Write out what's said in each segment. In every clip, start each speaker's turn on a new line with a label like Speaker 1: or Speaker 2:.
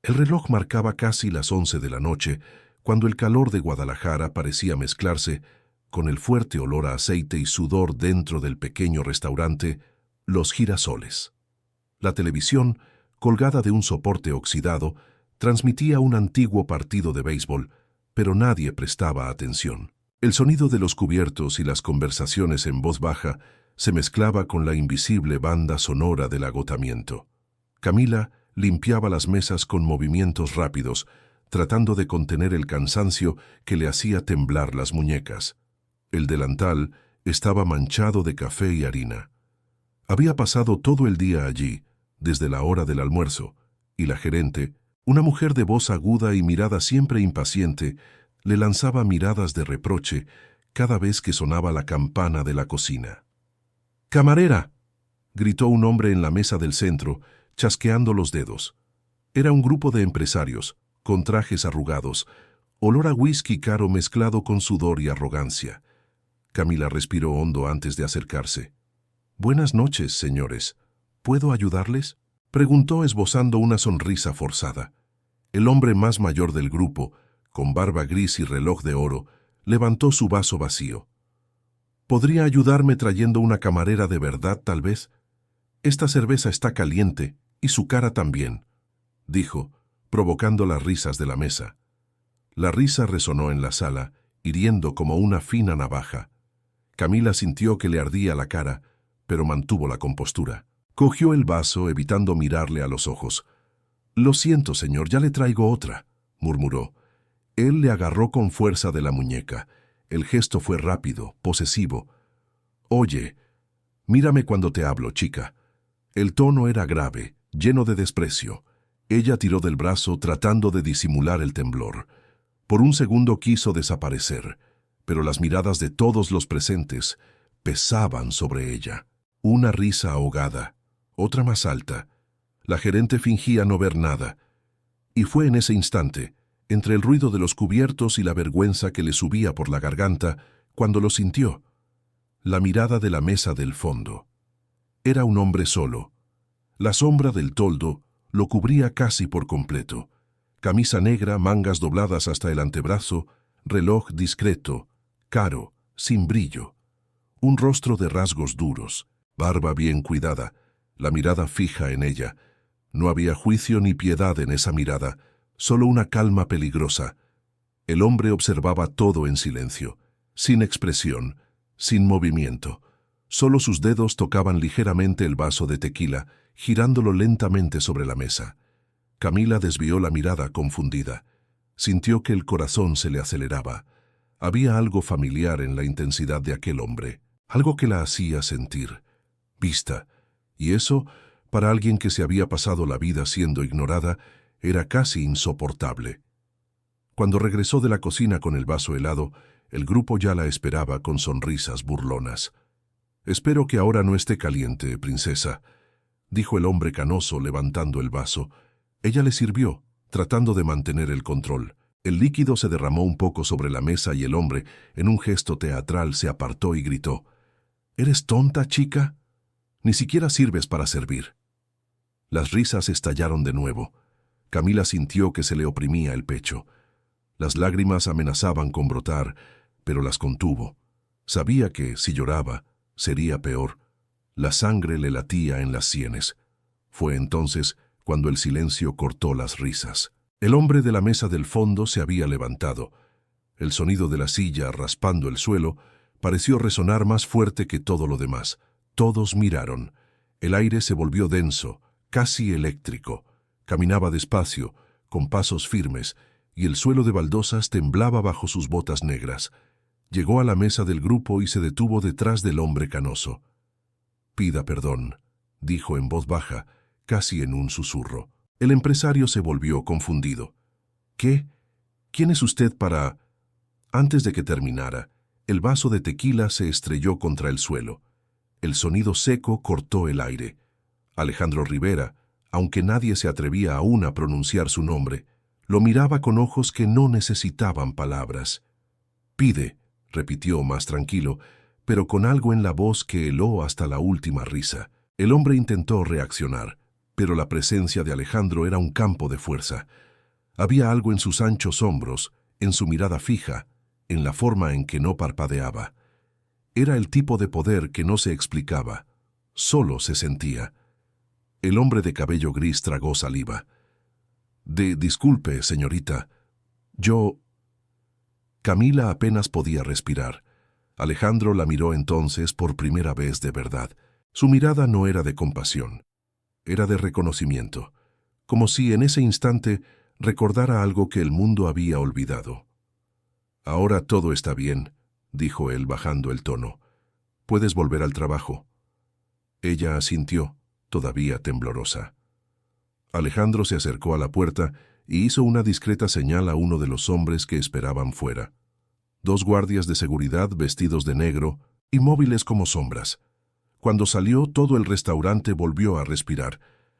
Speaker 1: El reloj marcaba casi las 11 de la noche, cuando el calor de Guadalajara parecía mezclarse con el fuerte olor a aceite y sudor dentro del pequeño restaurante Los Girasoles. La televisión, colgada de un soporte oxidado, transmitía un antiguo partido de béisbol, pero nadie prestaba atención. El sonido de los cubiertos y las conversaciones en voz baja se mezclaba con la invisible banda sonora del agotamiento. Camila limpiaba las mesas con movimientos rápidos, tratando de contener el cansancio que le hacía temblar las muñecas. El delantal estaba manchado de café y harina. Había pasado todo el día allí, desde la hora del almuerzo, y la gerente, una mujer de voz aguda y mirada siempre impaciente, le lanzaba miradas de reproche cada vez que sonaba la campana de la cocina. «¡Camarera!», gritó un hombre en la mesa del centro, chasqueando los dedos. Era un grupo de empresarios, con trajes arrugados, olor a whisky caro mezclado con sudor y arrogancia. Camila respiró hondo antes de acercarse. «Buenas noches, señores. ¿Puedo ayudarles?», preguntó esbozando una sonrisa forzada. El hombre más mayor del grupo, con barba gris y reloj de oro, levantó su vaso vacío. «¿Podría ayudarme trayendo una camarera de verdad, tal vez? Esta cerveza está caliente, y su cara también», dijo, provocando las risas de la mesa. La risa resonó en la sala, hiriendo como una fina navaja. Camila sintió que le ardía la cara, pero mantuvo la compostura. Cogió el vaso, evitando mirarle a los ojos. «Lo siento, señor, ya le traigo otra», murmuró. Él le agarró con fuerza de la muñeca. El gesto fue rápido, posesivo. «Oye, mírame cuando te hablo, chica». El tono era grave, lleno de desprecio. Ella tiró del brazo tratando de disimular el temblor. Por un segundo quiso desaparecer, pero las miradas de todos los presentes pesaban sobre ella. Una risa ahogada, otra más alta. La gerente fingía no ver nada. Y fue en ese instante, entre el ruido de los cubiertos y la vergüenza que le subía por la garganta, cuando lo sintió. La mirada de la mesa del fondo. Era un hombre solo. La sombra del toldo lo cubría casi por completo. Camisa negra, mangas dobladas hasta el antebrazo, reloj discreto, caro, sin brillo. Un rostro de rasgos duros, barba bien cuidada, la mirada fija en ella. No había juicio ni piedad en esa mirada, solo una calma peligrosa. El hombre observaba todo en silencio, sin expresión, sin movimiento. Solo sus dedos tocaban ligeramente el vaso de tequila, girándolo lentamente sobre la mesa. Camila desvió la mirada confundida. Sintió que el corazón se le aceleraba. Había algo familiar en la intensidad de aquel hombre, algo que la hacía sentir vista, y eso, para alguien que se había pasado la vida siendo ignorada, era casi insoportable. Cuando regresó de la cocina con el vaso helado, el grupo ya la esperaba con sonrisas burlonas. «Espero que ahora no esté caliente, princesa», dijo el hombre canoso levantando el vaso. Ella le sirvió, tratando de mantener el control. El líquido se derramó un poco sobre la mesa y el hombre, en un gesto teatral, se apartó y gritó: «¿Eres tonta, chica? Ni siquiera sirves para servir». Las risas estallaron de nuevo. Camila sintió que se le oprimía el pecho. Las lágrimas amenazaban con brotar, pero las contuvo. Sabía que, si lloraba, sería peor. La sangre le latía en las sienes. Fue entonces cuando el silencio cortó las risas. El hombre de la mesa del fondo se había levantado. El sonido de la silla raspando el suelo pareció resonar más fuerte que todo lo demás. Todos miraron. El aire se volvió denso, casi eléctrico. Caminaba despacio, con pasos firmes, y el suelo de baldosas temblaba bajo sus botas negras. Llegó a la mesa del grupo y se detuvo detrás del hombre canoso. «Pida perdón», dijo en voz baja, casi en un susurro. El empresario se volvió confundido. «¿Qué? ¿Quién es usted para...?» Antes de que terminara, el vaso de tequila se estrelló contra el suelo. El sonido seco cortó el aire. Alejandro Rivera, aunque nadie se atrevía aún a pronunciar su nombre, lo miraba con ojos que no necesitaban palabras. «Pide», repitió más tranquilo, pero con algo en la voz que heló hasta la última risa. El hombre intentó reaccionar. pero la presencia de Alejandro era un campo de fuerza. Había algo en sus anchos hombros, en su mirada fija, en la forma en que no parpadeaba. Era el tipo de poder que no se explicaba, solo se sentía. El hombre de cabello gris tragó saliva. Disculpe, señorita. Yo... Camila apenas podía respirar. Alejandro la miró entonces por primera vez de verdad. Su mirada no era de compasión, era de reconocimiento, como si en ese instante recordara algo que el mundo había olvidado. «Ahora todo está bien», dijo él bajando el tono. «Puedes volver al trabajo». Ella asintió, todavía temblorosa. Alejandro se acercó a la puerta y hizo una discreta señal a uno de los hombres que esperaban fuera. 2 guardias de seguridad vestidos de negro, inmóviles como sombras. Cuando salió, todo el restaurante volvió a respirar.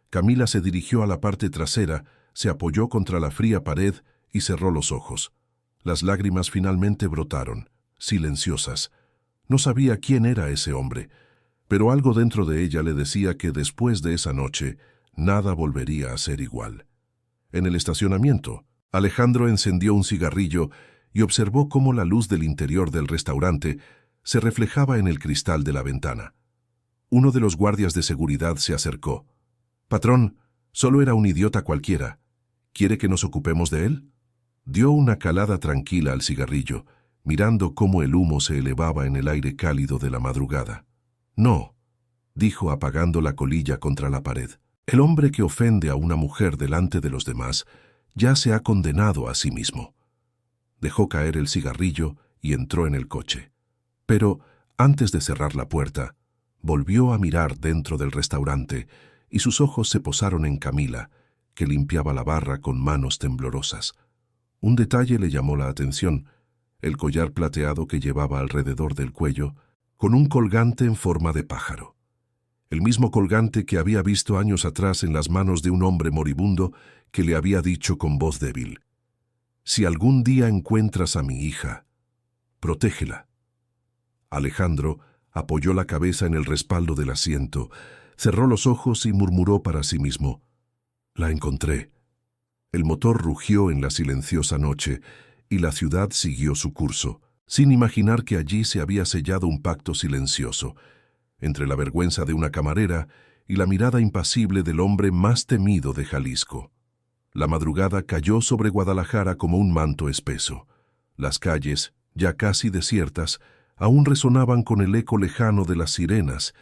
Speaker 1: Camila se dirigió a la parte trasera, se apoyó contra la fría pared y cerró los ojos. Las lágrimas finalmente brotaron, silenciosas. No sabía quién era ese hombre, pero algo dentro de ella le decía que después de esa noche, nada volvería a ser igual. En el estacionamiento, Alejandro encendió un cigarrillo y observó cómo la luz del interior del restaurante se reflejaba en el cristal de la ventana. Uno de los guardias de seguridad se acercó. «Patrón, solo era un idiota cualquiera. ¿Quiere que nos ocupemos de él?» Dio una calada tranquila al cigarrillo, mirando cómo el humo se elevaba en el aire cálido de la madrugada. «No», dijo apagando la colilla contra la pared. «El hombre que ofende a una mujer delante de los demás ya se ha condenado a sí mismo». Dejó caer el cigarrillo y entró en el coche. Pero, antes de cerrar la puerta, volvió a mirar dentro del restaurante y sus ojos se posaron en Camila, que limpiaba la barra con manos temblorosas. Un detalle le llamó la atención: el collar plateado que llevaba alrededor del cuello, con un colgante en forma de pájaro. El mismo colgante que había visto años atrás en las manos de un hombre moribundo que le había dicho con voz débil: «Si algún día encuentras a mi hija, protégela». Alejandro apoyó la cabeza en el respaldo del asiento, cerró los ojos y murmuró para sí mismo: «La encontré». El motor rugió en la silenciosa noche y la ciudad siguió su curso, sin imaginar que allí se había sellado un pacto silencioso, entre la vergüenza de una camarera y la mirada impasible del hombre más temido de Jalisco. La madrugada cayó sobre Guadalajara como un manto espeso. Las calles, ya casi desiertas, aún resonaban con el eco lejano de las sirenas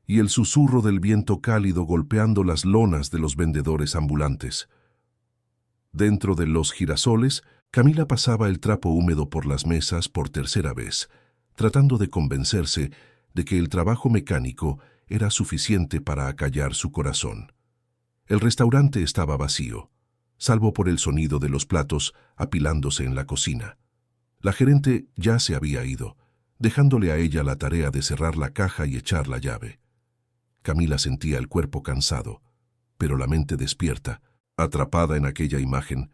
Speaker 1: y el susurro del viento cálido golpeando las lonas de los vendedores ambulantes. Dentro de Los Girasoles, Camila pasaba el trapo húmedo por las mesas por tercera vez, tratando de convencerse de que el trabajo mecánico era suficiente para acallar su corazón. El restaurante estaba vacío, salvo por el sonido de los platos apilándose en la cocina. La gerente ya se había ido, dejándole a ella la tarea de cerrar la caja y echar la llave. Camila sentía el cuerpo cansado, pero la mente despierta, atrapada en aquella imagen.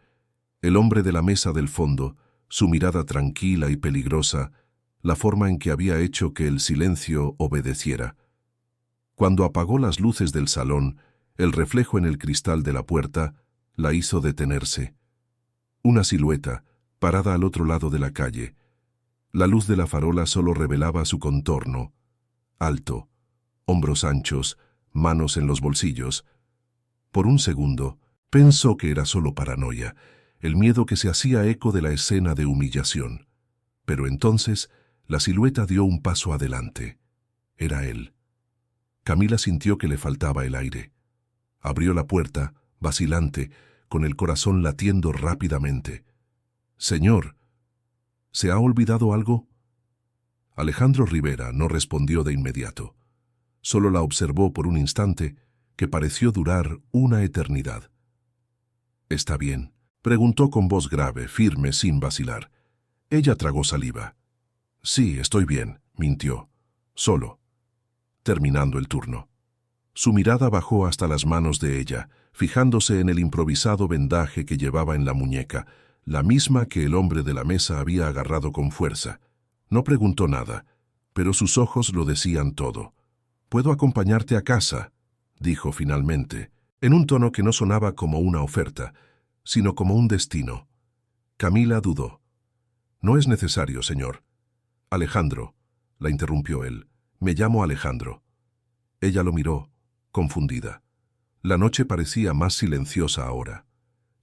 Speaker 1: El hombre de la mesa del fondo, su mirada tranquila y peligrosa, la forma en que había hecho que el silencio obedeciera. Cuando apagó las luces del salón, el reflejo en el cristal de la puerta la hizo detenerse. Una silueta, parada al otro lado de la calle. La luz de la farola solo revelaba su contorno. Alto, hombros anchos, manos en los bolsillos. Por un segundo, pensó que era solo paranoia, el miedo que se hacía eco de la escena de humillación. Pero entonces, la silueta dio un paso adelante. Era él. Camila sintió que le faltaba el aire. Abrió la puerta, vacilante, con el corazón latiendo rápidamente. «Señor, ¿se ha olvidado algo?» Alejandro Rivera no respondió de inmediato. Solo la observó por un instante que pareció durar una eternidad. «¿Está bien?», preguntó con voz grave, firme, sin vacilar. Ella tragó saliva. «Sí, estoy bien», mintió. «Solo». Terminando el turno. Su mirada bajó hasta las manos de ella, fijándose en el improvisado vendaje que llevaba en la muñeca, la misma que el hombre de la mesa había agarrado con fuerza. No preguntó nada, pero sus ojos lo decían todo. «¿Puedo acompañarte a casa?», dijo finalmente. en un tono que no sonaba como una oferta, sino como un destino. Camila dudó. «No es necesario, señor». «Alejandro», la interrumpió él. «Me llamo Alejandro». Ella lo miró, confundida. La noche parecía más silenciosa ahora.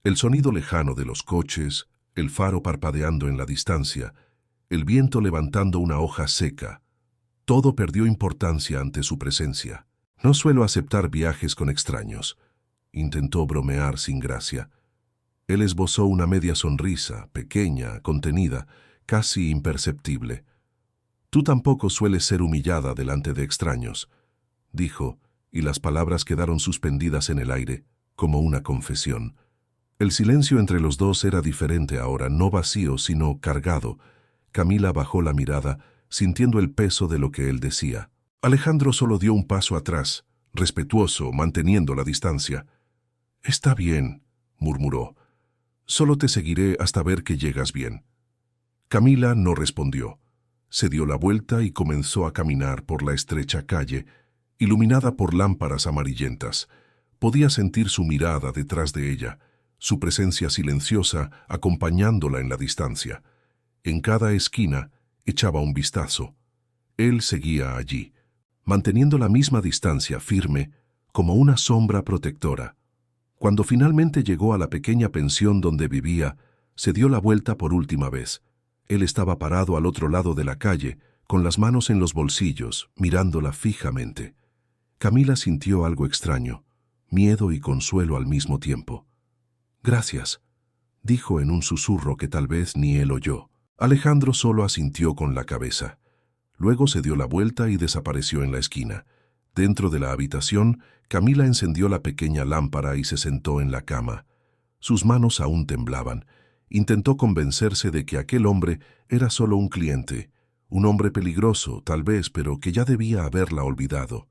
Speaker 1: El sonido lejano de los coches, el faro parpadeando en la distancia, el viento levantando una hoja seca. Todo perdió importancia ante su presencia. «No suelo aceptar viajes con extraños», intentó bromear sin gracia. Él esbozó una media sonrisa, pequeña, contenida, casi imperceptible. «Tú tampoco sueles ser humillada delante de extraños», dijo, y las palabras quedaron suspendidas en el aire, como una confesión. El silencio entre los dos era diferente ahora, no vacío, sino cargado. Camila bajó la mirada, sintiendo el peso de lo que él decía. Alejandro solo dio un paso atrás, respetuoso, manteniendo la distancia. «Está bien», murmuró. «Solo te seguiré hasta ver que llegas bien». Camila no respondió. Se dio la vuelta y comenzó a caminar por la estrecha calle, iluminada por lámparas amarillentas. Podía sentir su mirada detrás de ella, su presencia silenciosa acompañándola en la distancia. En cada esquina echaba un vistazo. Él seguía allí, manteniendo la misma distancia firme, como una sombra protectora. Cuando finalmente llegó a la pequeña pensión donde vivía, se dio la vuelta por última vez. Él estaba parado al otro lado de la calle, con las manos en los bolsillos, mirándola fijamente. Camila sintió algo extraño, miedo y consuelo al mismo tiempo. «Gracias», dijo en un susurro que tal vez ni él oyó. Alejandro solo asintió con la cabeza. Luego se dio la vuelta y desapareció en la esquina. Dentro de la habitación, Camila encendió la pequeña lámpara y se sentó en la cama. Sus manos aún temblaban. Intentó convencerse de que aquel hombre era solo un cliente, un hombre peligroso, tal vez, pero que ya debía haberla olvidado.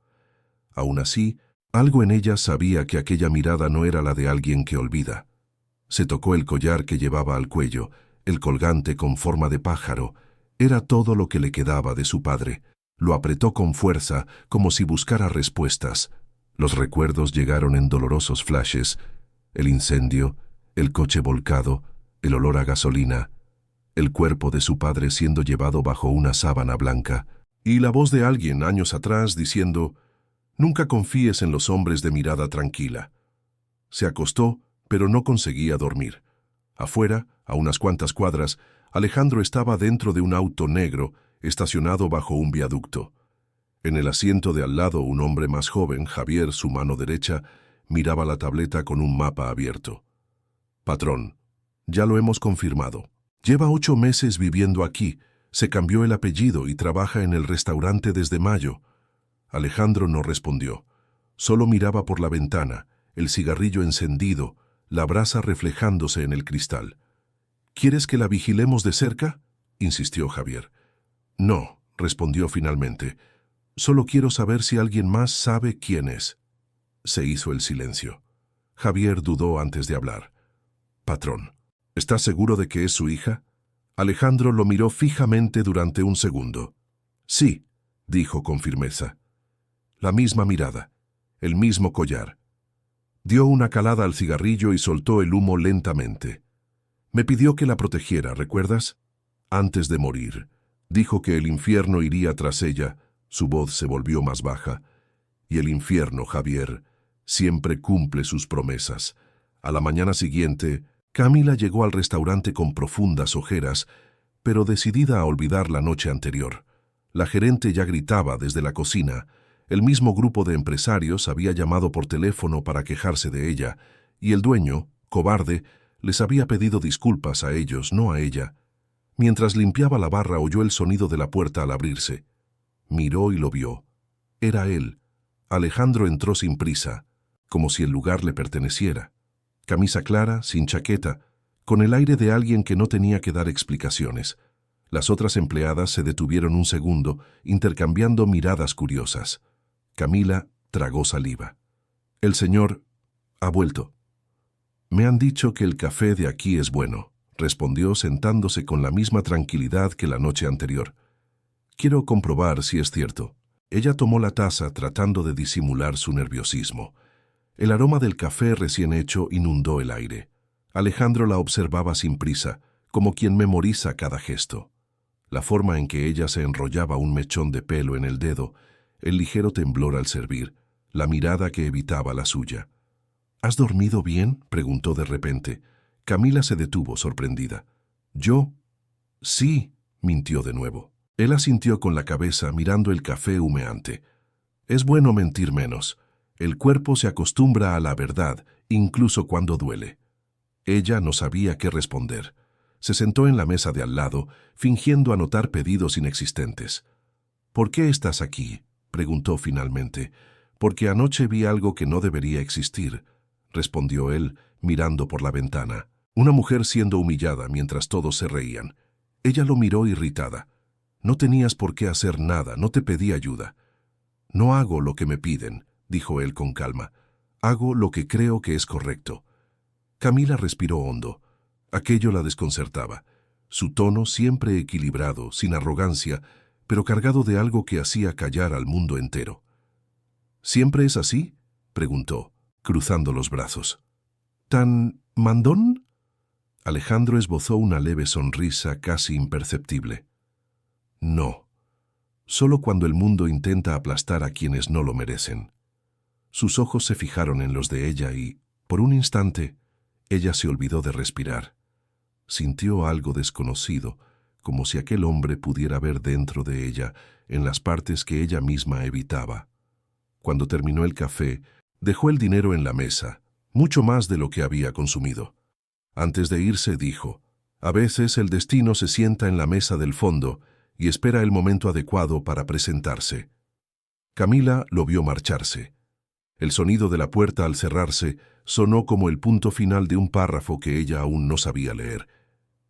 Speaker 1: Aún así, algo en ella sabía que aquella mirada no era la de alguien que olvida. Se tocó el collar que llevaba al cuello, el colgante con forma de pájaro. Era todo lo que le quedaba de su padre. Lo apretó con fuerza, como si buscara respuestas. Los recuerdos llegaron en dolorosos flashes. El incendio, el coche volcado, el olor a gasolina, el cuerpo de su padre siendo llevado bajo una sábana blanca, y la voz de alguien años atrás diciendo: «Nunca confíes en los hombres de mirada tranquila». Se acostó, pero no conseguía dormir. Afuera, a unas cuantas cuadras, Alejandro estaba dentro de un auto negro, estacionado bajo un viaducto. En el asiento de al lado un hombre más joven, Javier, su mano derecha, miraba la tableta con un mapa abierto. «Patrón, ya lo hemos confirmado. Lleva 8 meses viviendo aquí, se cambió el apellido y trabaja en el restaurante desde mayo». Alejandro no respondió. Solo miraba por la ventana, el cigarrillo encendido, la brasa reflejándose en el cristal. «¿Quieres que la vigilemos de cerca?», insistió Javier. «No», respondió finalmente. «Solo quiero saber si alguien más sabe quién es». Se hizo el silencio. Javier dudó antes de hablar. «Patrón, ¿estás seguro de que es su hija?». Alejandro lo miró fijamente durante un segundo. «Sí», dijo con firmeza. La misma mirada, el mismo collar. Dio una calada al cigarrillo y soltó el humo lentamente. «Me pidió que la protegiera, ¿recuerdas? Antes de morir. Dijo que el infierno iría tras ella». Su voz se volvió más baja. «Y el infierno, Javier, siempre cumple sus promesas». A la mañana siguiente, Camila llegó al restaurante con profundas ojeras, pero decidida a olvidar la noche anterior. La gerente ya gritaba desde la cocina. El mismo grupo de empresarios había llamado por teléfono para quejarse de ella, y el dueño, cobarde, les había pedido disculpas a ellos, no a ella. Mientras limpiaba la barra oyó el sonido de la puerta al abrirse. Miró y lo vio. Era él. Alejandro entró sin prisa, como si el lugar le perteneciera. Camisa clara, sin chaqueta, con el aire de alguien que no tenía que dar explicaciones. Las otras empleadas se detuvieron un segundo, intercambiando miradas curiosas. Camila tragó saliva. «El señor ha vuelto». «Me han dicho que el café de aquí es bueno», respondió sentándose con la misma tranquilidad que la noche anterior. «Quiero comprobar si es cierto». Ella tomó la taza tratando de disimular su nerviosismo. El aroma del café recién hecho inundó el aire. Alejandro la observaba sin prisa, como quien memoriza cada gesto. La forma en que ella se enrollaba un mechón de pelo en el dedo, el ligero temblor al servir, la mirada que evitaba la suya. ¿Has dormido bien?, preguntó de repente. Camila se detuvo, sorprendida. ¿Yo? Sí, mintió de nuevo. Él asintió con la cabeza, mirando el café humeante. Es bueno mentir menos. El cuerpo se acostumbra a la verdad, incluso cuando duele. Ella no sabía qué responder. Se sentó en la mesa de al lado, fingiendo anotar pedidos inexistentes. ¿Por qué estás aquí?, preguntó finalmente. Porque anoche vi algo que no debería existir, respondió él, mirando por la ventana. Una mujer siendo humillada mientras todos se reían. Ella lo miró irritada. No tenías por qué hacer nada, no te pedí ayuda. No hago lo que me piden, dijo él con calma. Hago lo que creo que es correcto. Camila respiró hondo. Aquello la desconcertaba. Su tono siempre equilibrado, sin arrogancia, pero cargado de algo que hacía callar al mundo entero. ¿Siempre es así?, preguntó, cruzando los brazos. ¿Tan mandón? Alejandro esbozó una leve sonrisa casi imperceptible. No, solo cuando el mundo intenta aplastar a quienes no lo merecen. Sus ojos se fijaron en los de ella y, por un instante, ella se olvidó de respirar. Sintió algo desconocido, como si aquel hombre pudiera ver dentro de ella, en las partes que ella misma evitaba. Cuando terminó el café, dejó el dinero en la mesa, mucho más de lo que había consumido. Antes de irse dijo, a veces el destino se sienta en la mesa del fondo y espera el momento adecuado para presentarse. Camila lo vio marcharse. El sonido de la puerta al cerrarse sonó como el punto final de un párrafo que ella aún no sabía leer.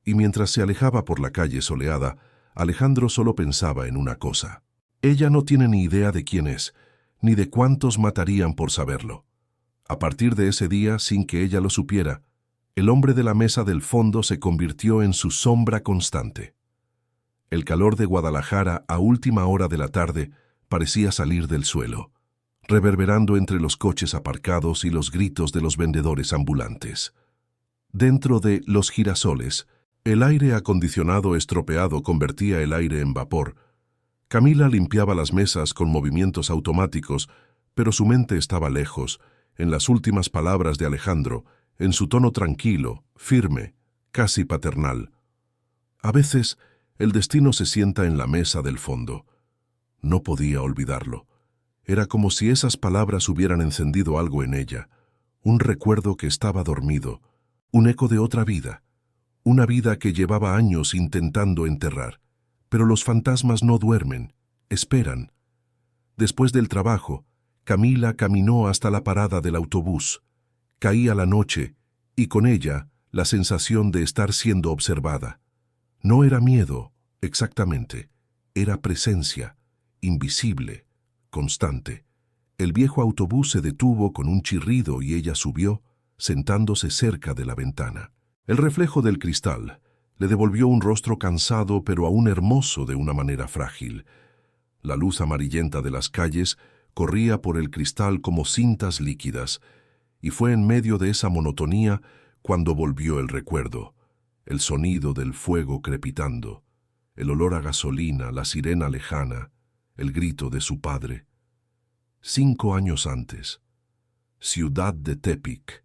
Speaker 1: Y mientras se alejaba por la calle soleada, Alejandro solo pensaba en una cosa. Ella no tiene ni idea de quién es, ni de cuántos matarían por saberlo. A partir de ese día, sin que ella lo supiera, el hombre de la mesa del fondo se convirtió en su sombra constante. El calor de Guadalajara a última hora de la tarde parecía salir del suelo, reverberando entre los coches aparcados y los gritos de los vendedores ambulantes. Dentro de Los Girasoles, el aire acondicionado estropeado convertía el aire en vapor. Camila limpiaba las mesas con movimientos automáticos, pero su mente estaba lejos, en las últimas palabras de Alejandro, en su tono tranquilo, firme, casi paternal. A veces, el destino se sienta en la mesa del fondo. No podía olvidarlo. Era como si esas palabras hubieran encendido algo en ella, un recuerdo que estaba dormido, un eco de otra vida, una vida que llevaba años intentando enterrar. Pero los fantasmas no duermen, esperan. Después del trabajo, Camila caminó hasta la parada del autobús. Caía la noche, y con ella la sensación de estar siendo observada. No era miedo, exactamente, era presencia, invisible, constante. El viejo autobús se detuvo con un chirrido y ella subió, sentándose cerca de la ventana. El reflejo del cristal le devolvió un rostro cansado pero aún hermoso de una manera frágil. La luz amarillenta de las calles corría por el cristal como cintas líquidas, y fue en medio de esa monotonía cuando volvió el recuerdo, el sonido del fuego crepitando, el olor a gasolina, la sirena lejana, el grito de su padre. 5 años antes, ciudad de Tepic.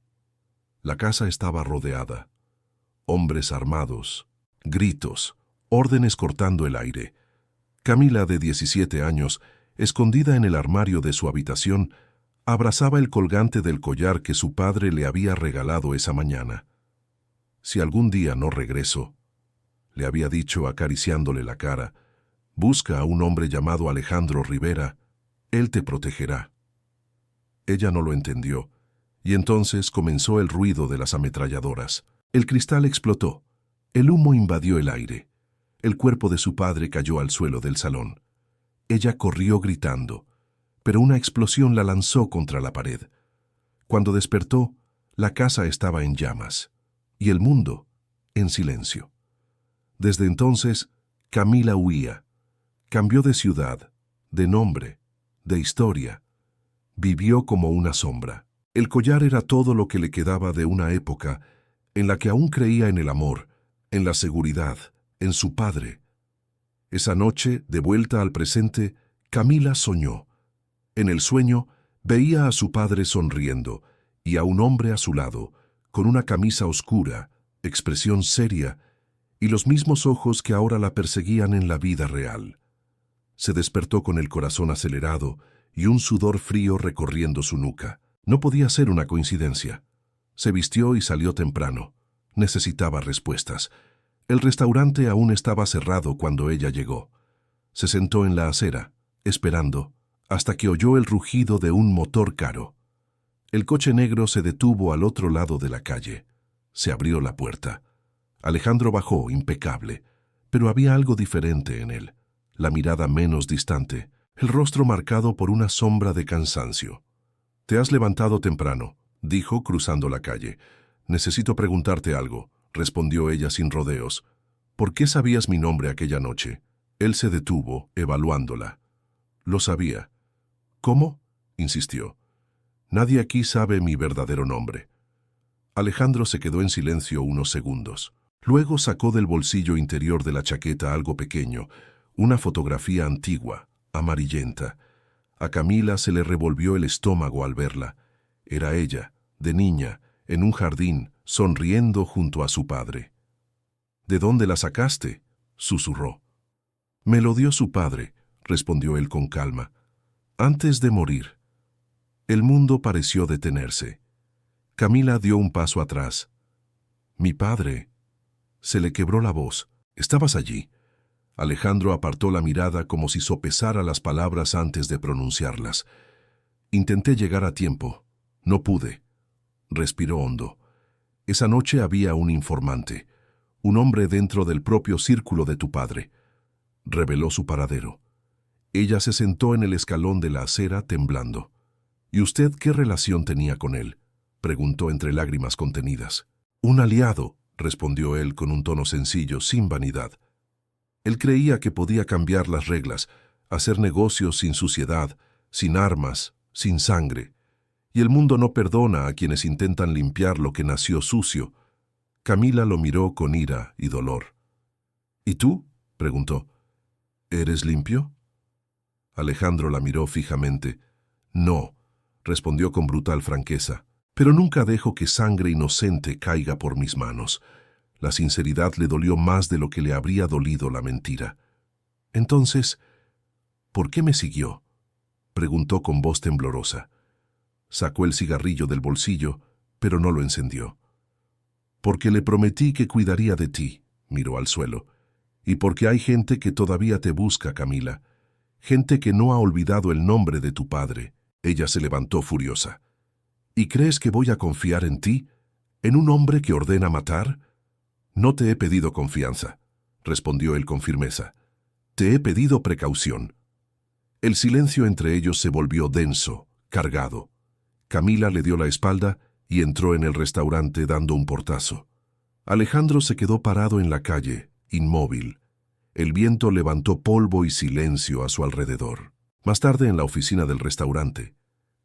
Speaker 1: La casa estaba rodeada. Hombres armados, gritos, órdenes cortando el aire. Camila, de 17 años, escondida en el armario de su habitación, abrazaba el colgante del collar que su padre le había regalado esa mañana. Si algún día no regreso, le había dicho acariciándole la cara, busca a un hombre llamado Alejandro Rivera, él te protegerá. Ella no lo entendió, y entonces comenzó el ruido de las ametralladoras. El cristal explotó, el humo invadió el aire. El cuerpo de su padre cayó al suelo del salón. Ella corrió gritando, pero una explosión la lanzó contra la pared. Cuando despertó, la casa estaba en llamas, y el mundo en silencio. Desde entonces, Camila huía. Cambió de ciudad, de nombre, de historia. Vivió como una sombra. El collar era todo lo que le quedaba de una época en la que aún creía en el amor, en la seguridad, en su padre. Esa noche, de vuelta al presente, Camila soñó. En el sueño, veía a su padre sonriendo y a un hombre a su lado, con una camisa oscura, expresión seria y los mismos ojos que ahora la perseguían en la vida real. Se despertó con el corazón acelerado y un sudor frío recorriendo su nuca. No podía ser una coincidencia. Se vistió y salió temprano. Necesitaba respuestas. El restaurante aún estaba cerrado cuando ella llegó. Se sentó en la acera, esperando, hasta que oyó el rugido de un motor caro. El coche negro se detuvo al otro lado de la calle. Se abrió la puerta. Alejandro bajó, impecable, pero había algo diferente en él. La mirada menos distante, el rostro marcado por una sombra de cansancio. «Te has levantado temprano», dijo cruzando la calle. «Necesito preguntarte algo», respondió ella sin rodeos. «¿Por qué sabías mi nombre aquella noche?» Él se detuvo, evaluándola. «Lo sabía». «¿Cómo?», insistió. «Nadie aquí sabe mi verdadero nombre». Alejandro se quedó en silencio unos segundos. Luego sacó del bolsillo interior de la chaqueta algo pequeño, una fotografía antigua, amarillenta. A Camila se le revolvió el estómago al verla. Era ella, de niña, en un jardín, sonriendo junto a su padre. «¿De dónde la sacaste?», susurró. «Me lo dio su padre», respondió él con calma. «Antes de morir». El mundo pareció detenerse. Camila dio un paso atrás. «Mi padre». Se le quebró la voz. «¿Estabas allí?». Alejandro apartó la mirada como si sopesara las palabras antes de pronunciarlas. «Intenté llegar a tiempo. No pude». Respiró hondo. «Esa noche había un informante, un hombre dentro del propio círculo de tu padre». Reveló su paradero. Ella se sentó en el escalón de la acera temblando. «¿Y usted qué relación tenía con él?», preguntó entre lágrimas contenidas. «Un aliado», respondió él con un tono sencillo, sin vanidad. Él creía que podía cambiar las reglas, hacer negocios sin suciedad, sin armas, sin sangre. Y el mundo no perdona a quienes intentan limpiar lo que nació sucio. Camila lo miró con ira y dolor. «¿Y tú?», preguntó. «¿Eres limpio?». Alejandro la miró fijamente. «No», respondió con brutal franqueza, «pero nunca dejo que sangre inocente caiga por mis manos». La sinceridad le dolió más de lo que le habría dolido la mentira. «Entonces, ¿por qué me siguió?», preguntó con voz temblorosa. Sacó el cigarrillo del bolsillo, pero no lo encendió. «Porque le prometí que cuidaría de ti», miró al suelo. «Y porque hay gente que todavía te busca, Camila. Gente que no ha olvidado el nombre de tu padre». Ella se levantó furiosa. «¿Y crees que voy a confiar en ti? ¿En un hombre que ordena matar?». «No te he pedido confianza», respondió él con firmeza. «Te he pedido precaución». El silencio entre ellos se volvió denso, cargado. Camila le dio la espalda y entró en el restaurante dando un portazo. Alejandro se quedó parado en la calle, inmóvil. El viento levantó polvo y silencio a su alrededor. Más tarde, en la oficina del restaurante,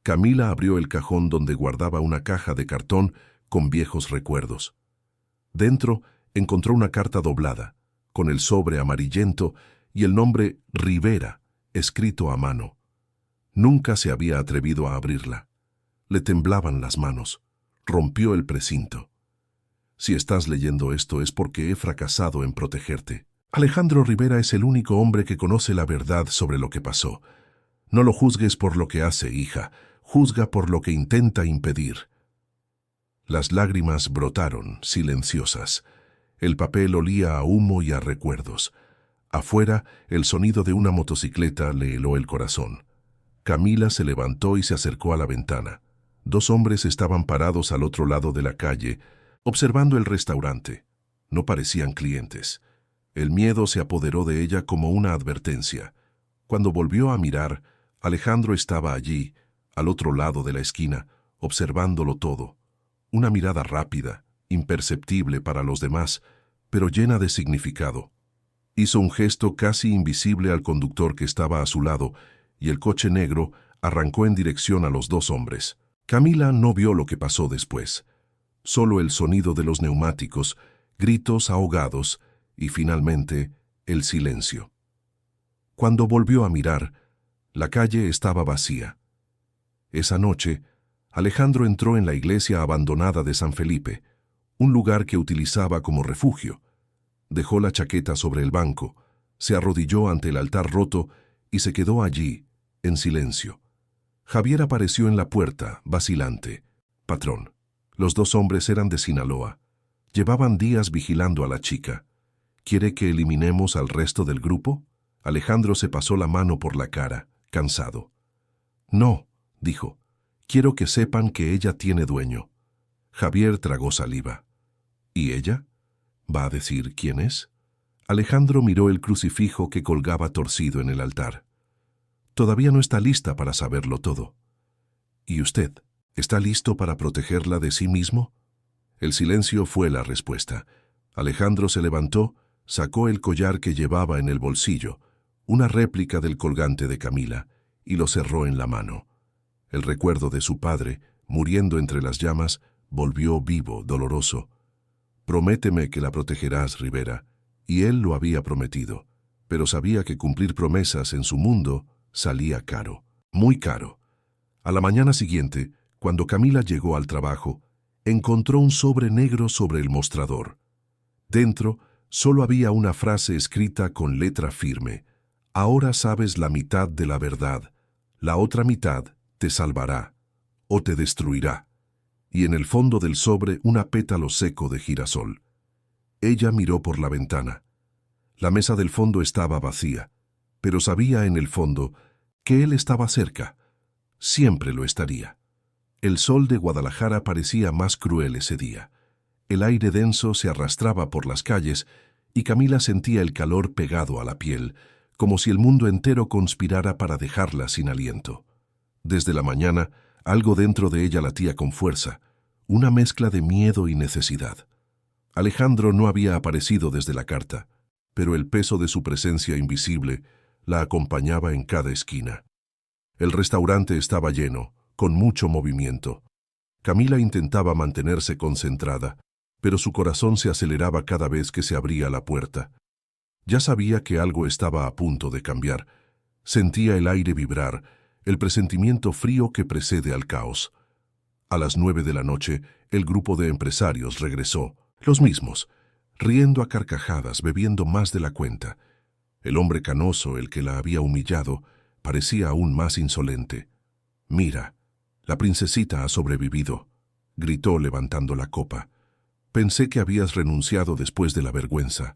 Speaker 1: Camila abrió el cajón donde guardaba una caja de cartón con viejos recuerdos. Dentro encontró una carta doblada, con el sobre amarillento y el nombre Rivera, escrito a mano. Nunca se había atrevido a abrirla. Le temblaban las manos. Rompió el precinto. «Si estás leyendo esto es porque he fracasado en protegerte. Alejandro Rivera es el único hombre que conoce la verdad sobre lo que pasó. No lo juzgues por lo que hace, hija. Juzga por lo que intenta impedir». Las lágrimas brotaron, silenciosas. El papel olía a humo y a recuerdos. Afuera, el sonido de una motocicleta le heló el corazón. Camila se levantó y se acercó a la ventana. 2 hombres estaban parados al otro lado de la calle, observando el restaurante. No parecían clientes. El miedo se apoderó de ella como una advertencia. Cuando volvió a mirar, Alejandro estaba allí, al otro lado de la esquina, observándolo todo. Una mirada rápida, imperceptible para los demás, pero llena de significado. Hizo un gesto casi invisible al conductor que estaba a su lado, y el coche negro arrancó en dirección a los 2 hombres. Camila no vio lo que pasó después, solo el sonido de los neumáticos, gritos ahogados y finalmente el silencio. Cuando volvió a mirar, la calle estaba vacía. Esa noche, Alejandro entró en la iglesia abandonada de San Felipe, un lugar que utilizaba como refugio. Dejó la chaqueta sobre el banco, se arrodilló ante el altar roto y se quedó allí, en silencio. Javier apareció en la puerta, vacilante. Patrón. Los dos hombres eran de Sinaloa. Llevaban días vigilando a la chica. ¿Quiere que eliminemos al resto del grupo? Alejandro se pasó la mano por la cara, cansado. No, dijo. Quiero que sepan que ella tiene dueño. Javier tragó saliva. ¿Y ella? ¿Va a decir quién es? Alejandro miró el crucifijo que colgaba torcido en el altar. Todavía no está lista para saberlo todo. ¿Y usted? ¿Está listo para protegerla de sí mismo? El silencio fue la respuesta. Alejandro se levantó, sacó el collar que llevaba en el bolsillo, una réplica del colgante de Camila, y lo cerró en la mano. El recuerdo de su padre, muriendo entre las llamas, volvió vivo, doloroso. Prométeme que la protegerás, Rivera. Y él lo había prometido, pero sabía que cumplir promesas en su mundo salía caro, muy caro. A la mañana siguiente, cuando Camila llegó al trabajo, encontró un sobre negro sobre el mostrador. Dentro solo había una frase escrita con letra firme. Ahora sabes la mitad de la verdad, la otra mitad te salvará o te destruirá. Y en el fondo del sobre una pétalo seco de girasol. Ella miró por la ventana. La mesa del fondo estaba vacía, pero sabía en el fondo que él estaba cerca. Siempre lo estaría. El sol de Guadalajara parecía más cruel ese día. El aire denso se arrastraba por las calles y Camila sentía el calor pegado a la piel, como si el mundo entero conspirara para dejarla sin aliento. Desde la mañana, algo dentro de ella latía con fuerza, una mezcla de miedo y necesidad. Alejandro no había aparecido desde la carta, pero el peso de su presencia invisible la acompañaba en cada esquina. El restaurante estaba lleno, con mucho movimiento. Camila intentaba mantenerse concentrada, pero su corazón se aceleraba cada vez que se abría la puerta. Ya sabía que algo estaba a punto de cambiar. Sentía el aire vibrar, el presentimiento frío que precede al caos. A las 9 de la noche, el grupo de empresarios regresó, los mismos, riendo a carcajadas, bebiendo más de la cuenta. El hombre canoso, el que la había humillado, parecía aún más insolente. «Mira, la princesita ha sobrevivido», gritó levantando la copa. «Pensé que habías renunciado después de la vergüenza».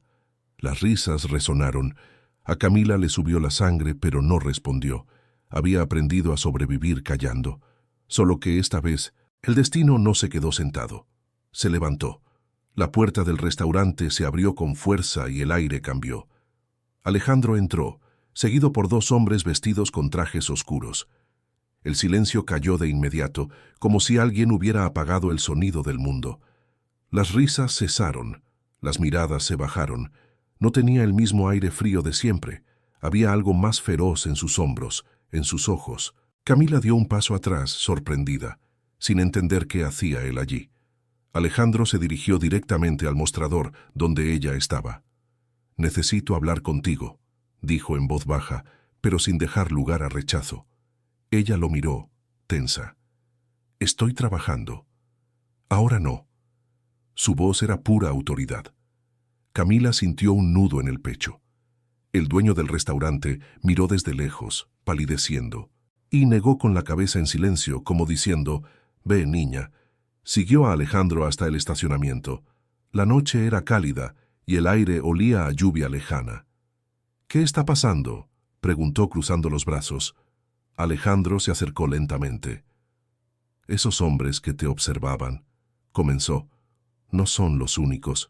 Speaker 1: Las risas resonaron. A Camila le subió la sangre, pero no respondió. Había aprendido a sobrevivir callando. Solo que esta vez, el destino no se quedó sentado. Se levantó. La puerta del restaurante se abrió con fuerza y el aire cambió. Alejandro entró, seguido por dos hombres vestidos con trajes oscuros. El silencio cayó de inmediato, como si alguien hubiera apagado el sonido del mundo. Las risas cesaron, las miradas se bajaron. No tenía el mismo aire frío de siempre. Había algo más feroz en sus hombros, en sus ojos. Camila dio un paso atrás, sorprendida, sin entender qué hacía él allí. Alejandro se dirigió directamente al mostrador, donde ella estaba. «Necesito hablar contigo», dijo en voz baja, pero sin dejar lugar a rechazo. Ella lo miró, tensa. «Estoy trabajando». «Ahora no». Su voz era pura autoridad. Camila sintió un nudo en el pecho. El dueño del restaurante miró desde lejos, palideciendo, y negó con la cabeza en silencio, como diciendo, «Ve, niña». Siguió a Alejandro hasta el estacionamiento. La noche era cálida y el aire olía a lluvia lejana. «¿Qué está pasando?», preguntó cruzando los brazos. Alejandro se acercó lentamente. «Esos hombres que te observaban», comenzó, «no son los únicos.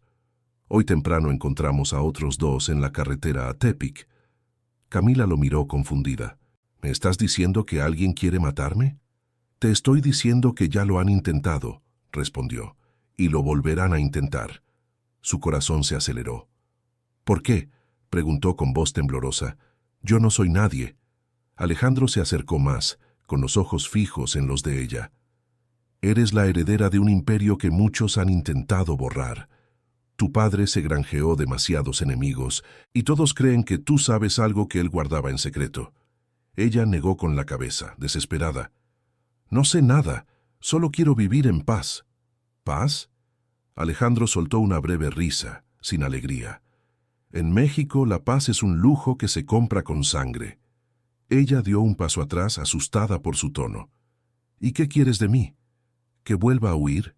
Speaker 1: Hoy temprano encontramos a otros dos en la carretera a Tepic». Camila lo miró confundida. «¿Me estás diciendo que alguien quiere matarme?» «Te estoy diciendo que ya lo han intentado», respondió, «y lo volverán a intentar». Su corazón se aceleró. «¿Por qué?», preguntó con voz temblorosa. «Yo no soy nadie». Alejandro se acercó más, con los ojos fijos en los de ella. Eres la heredera de un imperio que muchos han intentado borrar. Tu padre se granjeó demasiados enemigos, y todos creen que tú sabes algo que él guardaba en secreto. Ella negó con la cabeza, desesperada. No sé nada, solo quiero vivir en paz. ¿Paz? Alejandro soltó una breve risa, sin alegría. En México la paz es un lujo que se compra con sangre. Ella dio un paso atrás, asustada por su tono. ¿Y qué quieres de mí? ¿Que vuelva a huir?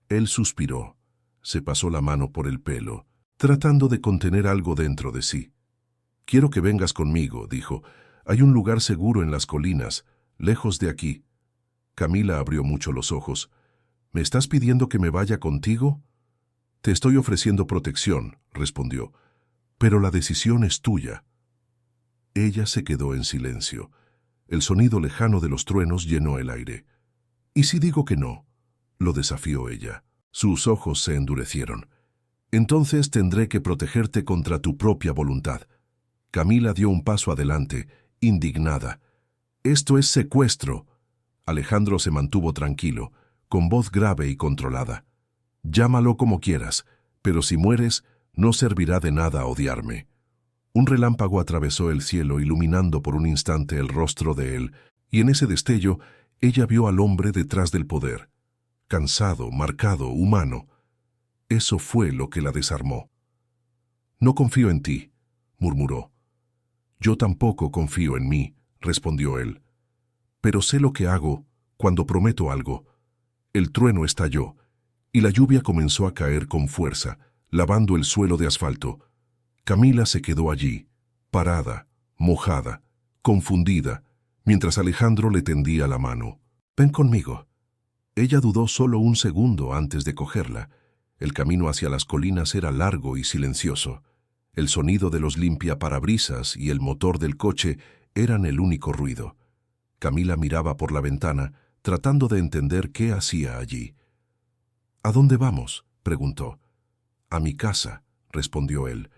Speaker 1: Él suspiró. Se pasó la mano por el pelo, tratando de contener algo dentro de sí. Quiero que vengas conmigo, dijo. Hay un lugar seguro en las colinas, lejos de aquí. Camila abrió mucho los ojos. ¿Me estás pidiendo que me vaya contigo? Te estoy ofreciendo protección, respondió. Pero la decisión es tuya. Ella se quedó en silencio. El sonido lejano de los truenos llenó el aire. ¿Y si digo que no? Lo desafió ella. Sus ojos se endurecieron. Entonces tendré que protegerte contra tu propia voluntad. Camila dio un paso adelante, indignada. Esto es secuestro. Alejandro se mantuvo tranquilo, con voz grave y controlada. Llámalo como quieras, pero si mueres, no servirá de nada odiarme. Un relámpago atravesó el cielo, iluminando por un instante el rostro de él, y en ese destello ella vio al hombre detrás del poder. Cansado, marcado, humano. Eso fue lo que la desarmó. No confío en ti, murmuró. Yo tampoco confío en mí, respondió él. Pero sé lo que hago cuando prometo algo. El trueno estalló, y la lluvia comenzó a caer con fuerza, lavando el suelo de asfalto. Camila se quedó allí, parada, mojada, confundida, mientras Alejandro le tendía la mano. Ven conmigo. Ella dudó solo un segundo antes de cogerla. El camino hacia las colinas era largo y silencioso. El sonido de los limpiaparabrisas y el motor del coche eran el único ruido. Camila miraba por la ventana, tratando de entender qué hacía allí. ¿A dónde vamos?, preguntó. A mi casa, respondió él,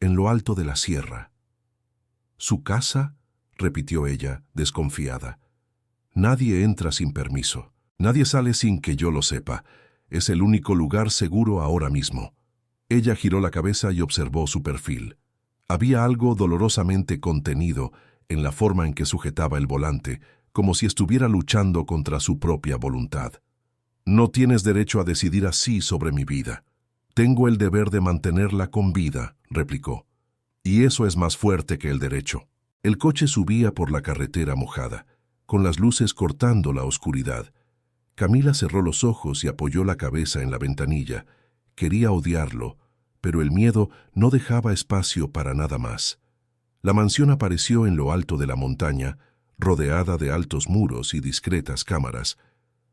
Speaker 1: en lo alto de la sierra. ¿Su casa?, repitió ella, desconfiada. Nadie entra sin permiso. Nadie sale sin que yo lo sepa. Es el único lugar seguro ahora mismo. Ella giró la cabeza y observó su perfil. Había algo dolorosamente contenido en la forma en que sujetaba el volante, como si estuviera luchando contra su propia voluntad. No tienes derecho a decidir así sobre mi vida. Tengo el deber de mantenerla con vida, replicó. Y eso es más fuerte que el derecho. El coche subía por la carretera mojada, con las luces cortando la oscuridad. Camila cerró los ojos y apoyó la cabeza en la ventanilla. Quería odiarlo, pero el miedo no dejaba espacio para nada más. La mansión apareció en lo alto de la montaña, rodeada de altos muros y discretas cámaras.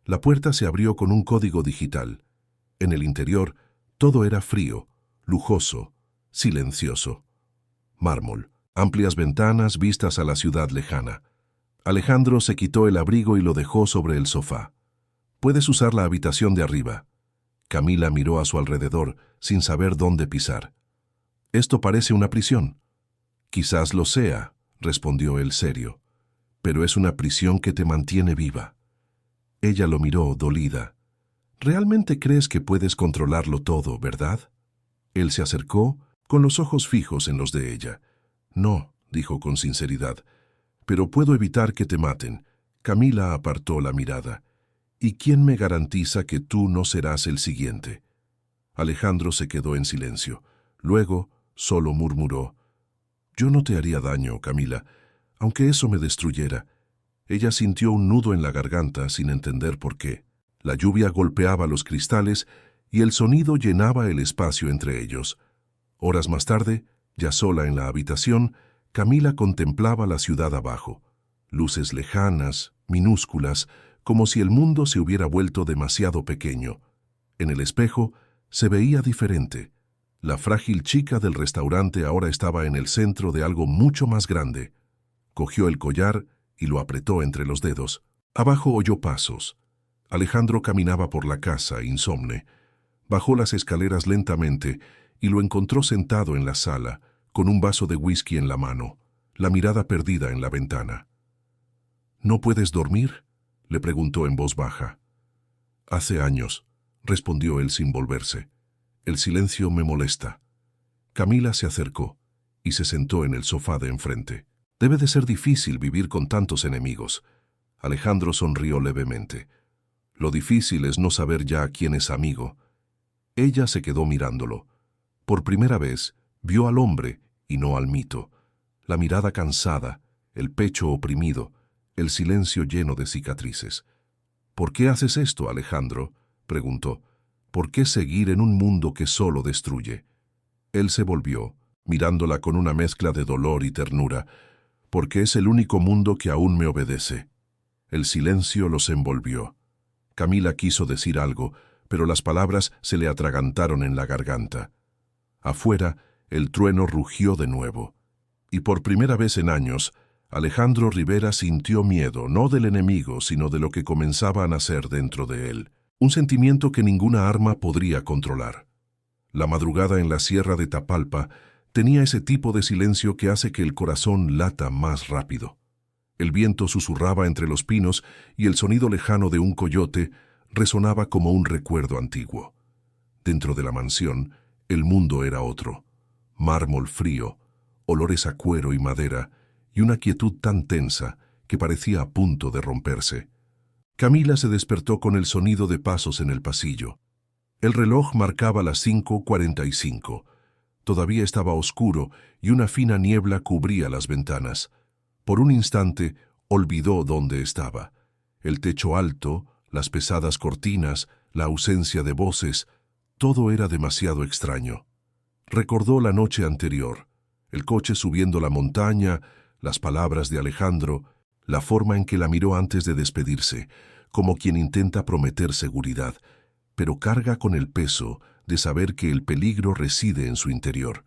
Speaker 1: La puerta se abrió con un código digital. En el interior, todo era frío, lujoso, silencioso. Mármol, amplias ventanas vistas a la ciudad lejana. Alejandro se quitó el abrigo y lo dejó sobre el sofá. Puedes usar la habitación de arriba. Camila miró a su alrededor, sin saber dónde pisar. Esto parece una prisión. Quizás lo sea, respondió él serio, pero es una prisión que te mantiene viva. Ella lo miró, dolida. ¿Realmente crees que puedes controlarlo todo, verdad? Él se acercó, con los ojos fijos en los de ella. No, dijo con sinceridad, pero puedo evitar que te maten. Camila apartó la mirada. ¿Y quién me garantiza que tú no serás el siguiente? Alejandro se quedó en silencio. Luego, solo murmuró. Yo no te haría daño, Camila, aunque eso me destruyera. Ella sintió un nudo en la garganta sin entender por qué. La lluvia golpeaba los cristales y el sonido llenaba el espacio entre ellos. Horas más tarde, ya sola en la habitación, Camila contemplaba la ciudad abajo. Luces lejanas, minúsculas, como si el mundo se hubiera vuelto demasiado pequeño. En el espejo se veía diferente. La frágil chica del restaurante ahora estaba en el centro de algo mucho más grande. Cogió el collar y lo apretó entre los dedos. Abajo oyó pasos. Alejandro caminaba por la casa, insomne. Bajó las escaleras lentamente y lo encontró sentado en la sala, con un vaso de whisky en la mano, la mirada perdida en la ventana. ¿No puedes dormir?, le preguntó en voz baja. Hace años, respondió él sin volverse. El silencio me molesta. Camila se acercó y se sentó en el sofá de enfrente. Debe de ser difícil vivir con tantos enemigos. Alejandro sonrió levemente. Lo difícil es no saber ya quién es amigo. Ella se quedó mirándolo. Por primera vez, vio al hombre y no al mito. La mirada cansada, el pecho oprimido, el silencio lleno de cicatrices. ¿Por qué haces esto, Alejandro?, preguntó. ¿Por qué seguir en un mundo que solo destruye? Él se volvió, mirándola con una mezcla de dolor y ternura, porque es el único mundo que aún me obedece. El silencio los envolvió. Camila quiso decir algo, pero las palabras se le atragantaron en la garganta. Afuera, el trueno rugió de nuevo. Y por primera vez en años, Alejandro Rivera sintió miedo, no del enemigo, sino de lo que comenzaba a nacer dentro de él. Un sentimiento que ninguna arma podría controlar. La madrugada en la sierra de Tapalpa tenía ese tipo de silencio que hace que el corazón lata más rápido. El viento susurraba entre los pinos y el sonido lejano de un coyote resonaba como un recuerdo antiguo. Dentro de la mansión, el mundo era otro. Mármol frío, olores a cuero y madera, y una quietud tan tensa que parecía a punto de romperse. Camila se despertó con el sonido de pasos en el pasillo. El reloj marcaba las 5:45. Todavía estaba oscuro y una fina niebla cubría las ventanas. Por un instante olvidó dónde estaba. El techo alto, las pesadas cortinas, la ausencia de voces, todo era demasiado extraño. Recordó la noche anterior, el coche subiendo la montaña, las palabras de Alejandro, la forma en que la miró antes de despedirse, como quien intenta prometer seguridad, pero carga con el peso de saber que el peligro reside en su interior.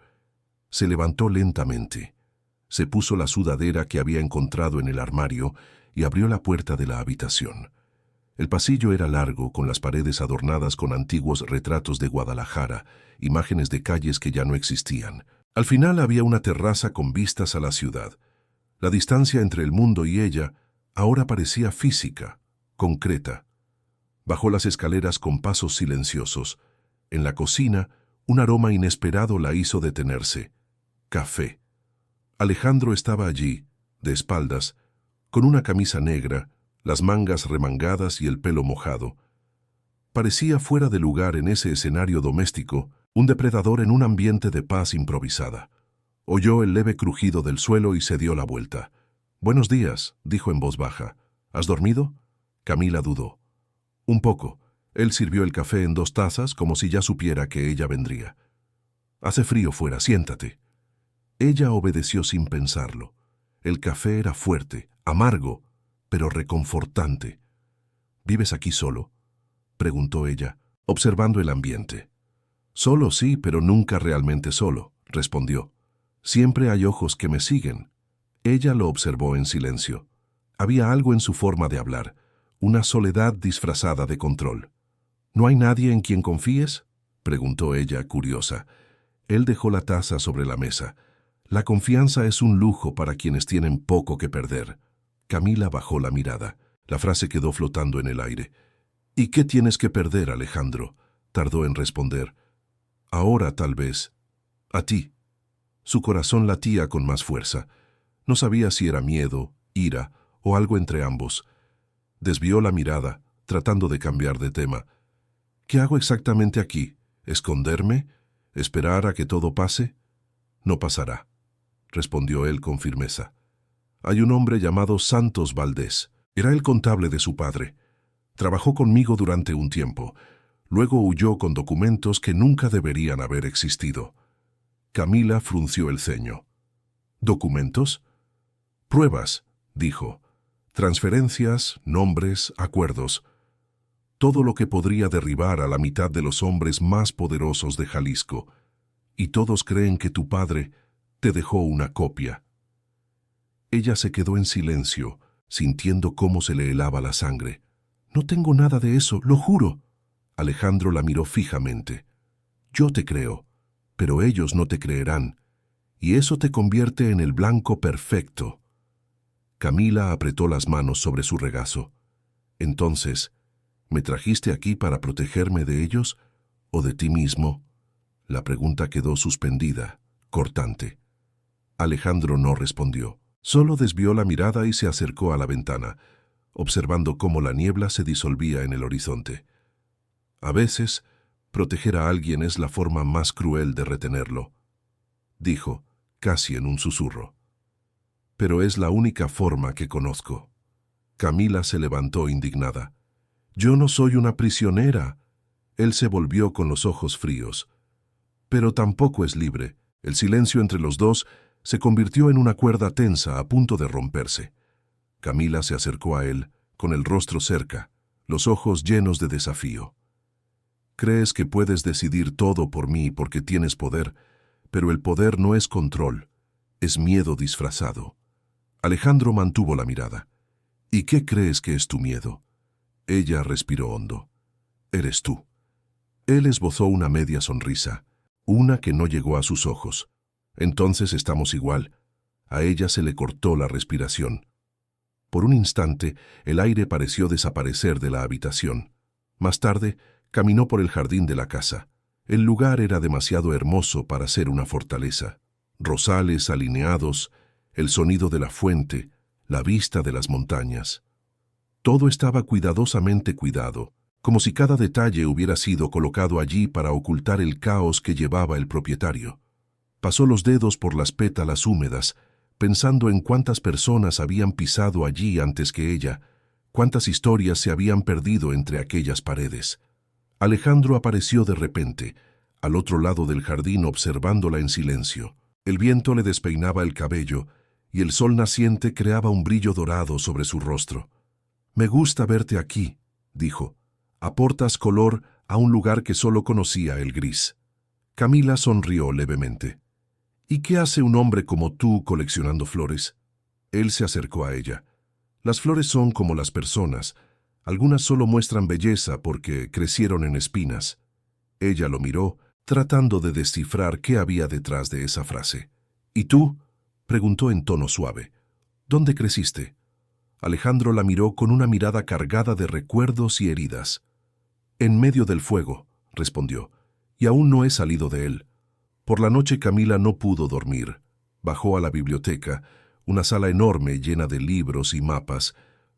Speaker 1: Se levantó lentamente. Se puso la sudadera que había encontrado en el armario y abrió la puerta de la habitación. El pasillo era largo, con las paredes adornadas con antiguos retratos de Guadalajara, imágenes de calles que ya no existían. Al final había una terraza con vistas a la ciudad. La distancia entre el mundo y ella ahora parecía física, concreta. Bajó las escaleras con pasos silenciosos. En la cocina, un aroma inesperado la hizo detenerse. Café. Alejandro estaba allí, de espaldas, con una camisa negra, las mangas remangadas y el pelo mojado. Parecía fuera de lugar en ese escenario doméstico, un depredador en un ambiente de paz improvisada. Oyó el leve crujido del suelo y se dio la vuelta. «Buenos días», dijo en voz baja. «¿Has dormido?» Camila dudó. «Un poco». Él sirvió el café en 2 tazas como si ya supiera que ella vendría. «Hace frío fuera, siéntate». Ella obedeció sin pensarlo. El café era fuerte, amargo, pero reconfortante. «¿Vives aquí solo?», preguntó ella, observando el ambiente. «Solo sí, pero nunca realmente solo», respondió. «Siempre hay ojos que me siguen». Ella lo observó en silencio. Había algo en su forma de hablar, una soledad disfrazada de control. «¿No hay nadie en quien confíes?», preguntó ella, curiosa. Él dejó la taza sobre la mesa. «La confianza es un lujo para quienes tienen poco que perder». Camila bajó la mirada. La frase quedó flotando en el aire. «¿Y qué tienes que perder, Alejandro?», tardó en responder. «Ahora, tal vez. A ti». Su corazón latía con más fuerza. No sabía si era miedo, ira o algo entre ambos. Desvió la mirada, tratando de cambiar de tema. «¿Qué hago exactamente aquí? ¿Esconderme? ¿Esperar a que todo pase?» «No pasará», respondió él con firmeza. «Hay un hombre llamado Santos Valdés. Era el contable de su padre. Trabajó conmigo durante un tiempo. Luego huyó con documentos que nunca deberían haber existido». Camila frunció el ceño. «¿Documentos?» «Pruebas», dijo. «Transferencias, nombres, acuerdos. Todo lo que podría derribar a la mitad de los hombres más poderosos de Jalisco. Y todos creen que tu padre te dejó una copia». Ella se quedó en silencio, sintiendo cómo se le helaba la sangre. «No tengo nada de eso, lo juro». Alejandro la miró fijamente. «Yo te creo, pero ellos no te creerán, y eso te convierte en el blanco perfecto». Camila apretó las manos sobre su regazo. «Entonces, ¿Me trajiste aquí para protegerme de ellos o de ti mismo? La pregunta quedó suspendida, cortante. Alejandro no respondió. Solo desvió la mirada y se acercó a la ventana, observando cómo la niebla se disolvía en el horizonte. A veces, proteger a alguien es la forma más cruel de retenerlo, dijo, casi en un susurro. Pero es la única forma que conozco. Camila se levantó indignada. Yo no soy una prisionera. Él se volvió con los ojos fríos. Pero tampoco es libre. El silencio entre los dos se convirtió en una cuerda tensa a punto de romperse. Camila se acercó a él, con el rostro cerca, los ojos llenos de desafío. Crees que puedes decidir todo por mí porque tienes poder, pero el poder no es control, es miedo disfrazado. Alejandro mantuvo la mirada. ¿Y qué crees que es tu miedo? Ella respiró hondo. Eres tú. Él esbozó una media sonrisa, una que no llegó a sus ojos. Entonces estamos igual. A ella se le cortó la respiración. Por un instante, el aire pareció desaparecer de la habitación. Más tarde, caminó por el jardín de la casa. El lugar era demasiado hermoso para ser una fortaleza. Rosales alineados, el sonido de la fuente, la vista de las montañas. Todo estaba cuidadosamente cuidado, como si cada detalle hubiera sido colocado allí para ocultar el caos que llevaba el propietario. Pasó los dedos por las pétalas húmedas, pensando en cuántas personas habían pisado allí antes que ella, cuántas historias se habían perdido entre aquellas paredes. Alejandro apareció de repente, al otro lado del jardín observándola en silencio. El viento le despeinaba el cabello y el sol naciente creaba un brillo dorado sobre su rostro. «Me gusta verte aquí», dijo. «Aportas color a un lugar que solo conocía el gris». Camila sonrió levemente. «¿Y qué hace un hombre como tú coleccionando flores?» Él se acercó a ella. «Las flores son como las personas. Algunas solo muestran belleza porque crecieron en espinas». Ella lo miró, tratando de descifrar qué había detrás de esa frase. «¿Y tú?», preguntó en tono suave. «¿Dónde creciste?» Alejandro la miró con una mirada cargada de recuerdos y heridas. «En medio del fuego», respondió, «y aún no he salido de él». Por la noche Camila no pudo dormir. Bajó a la biblioteca, una sala enorme llena de libros y mapas.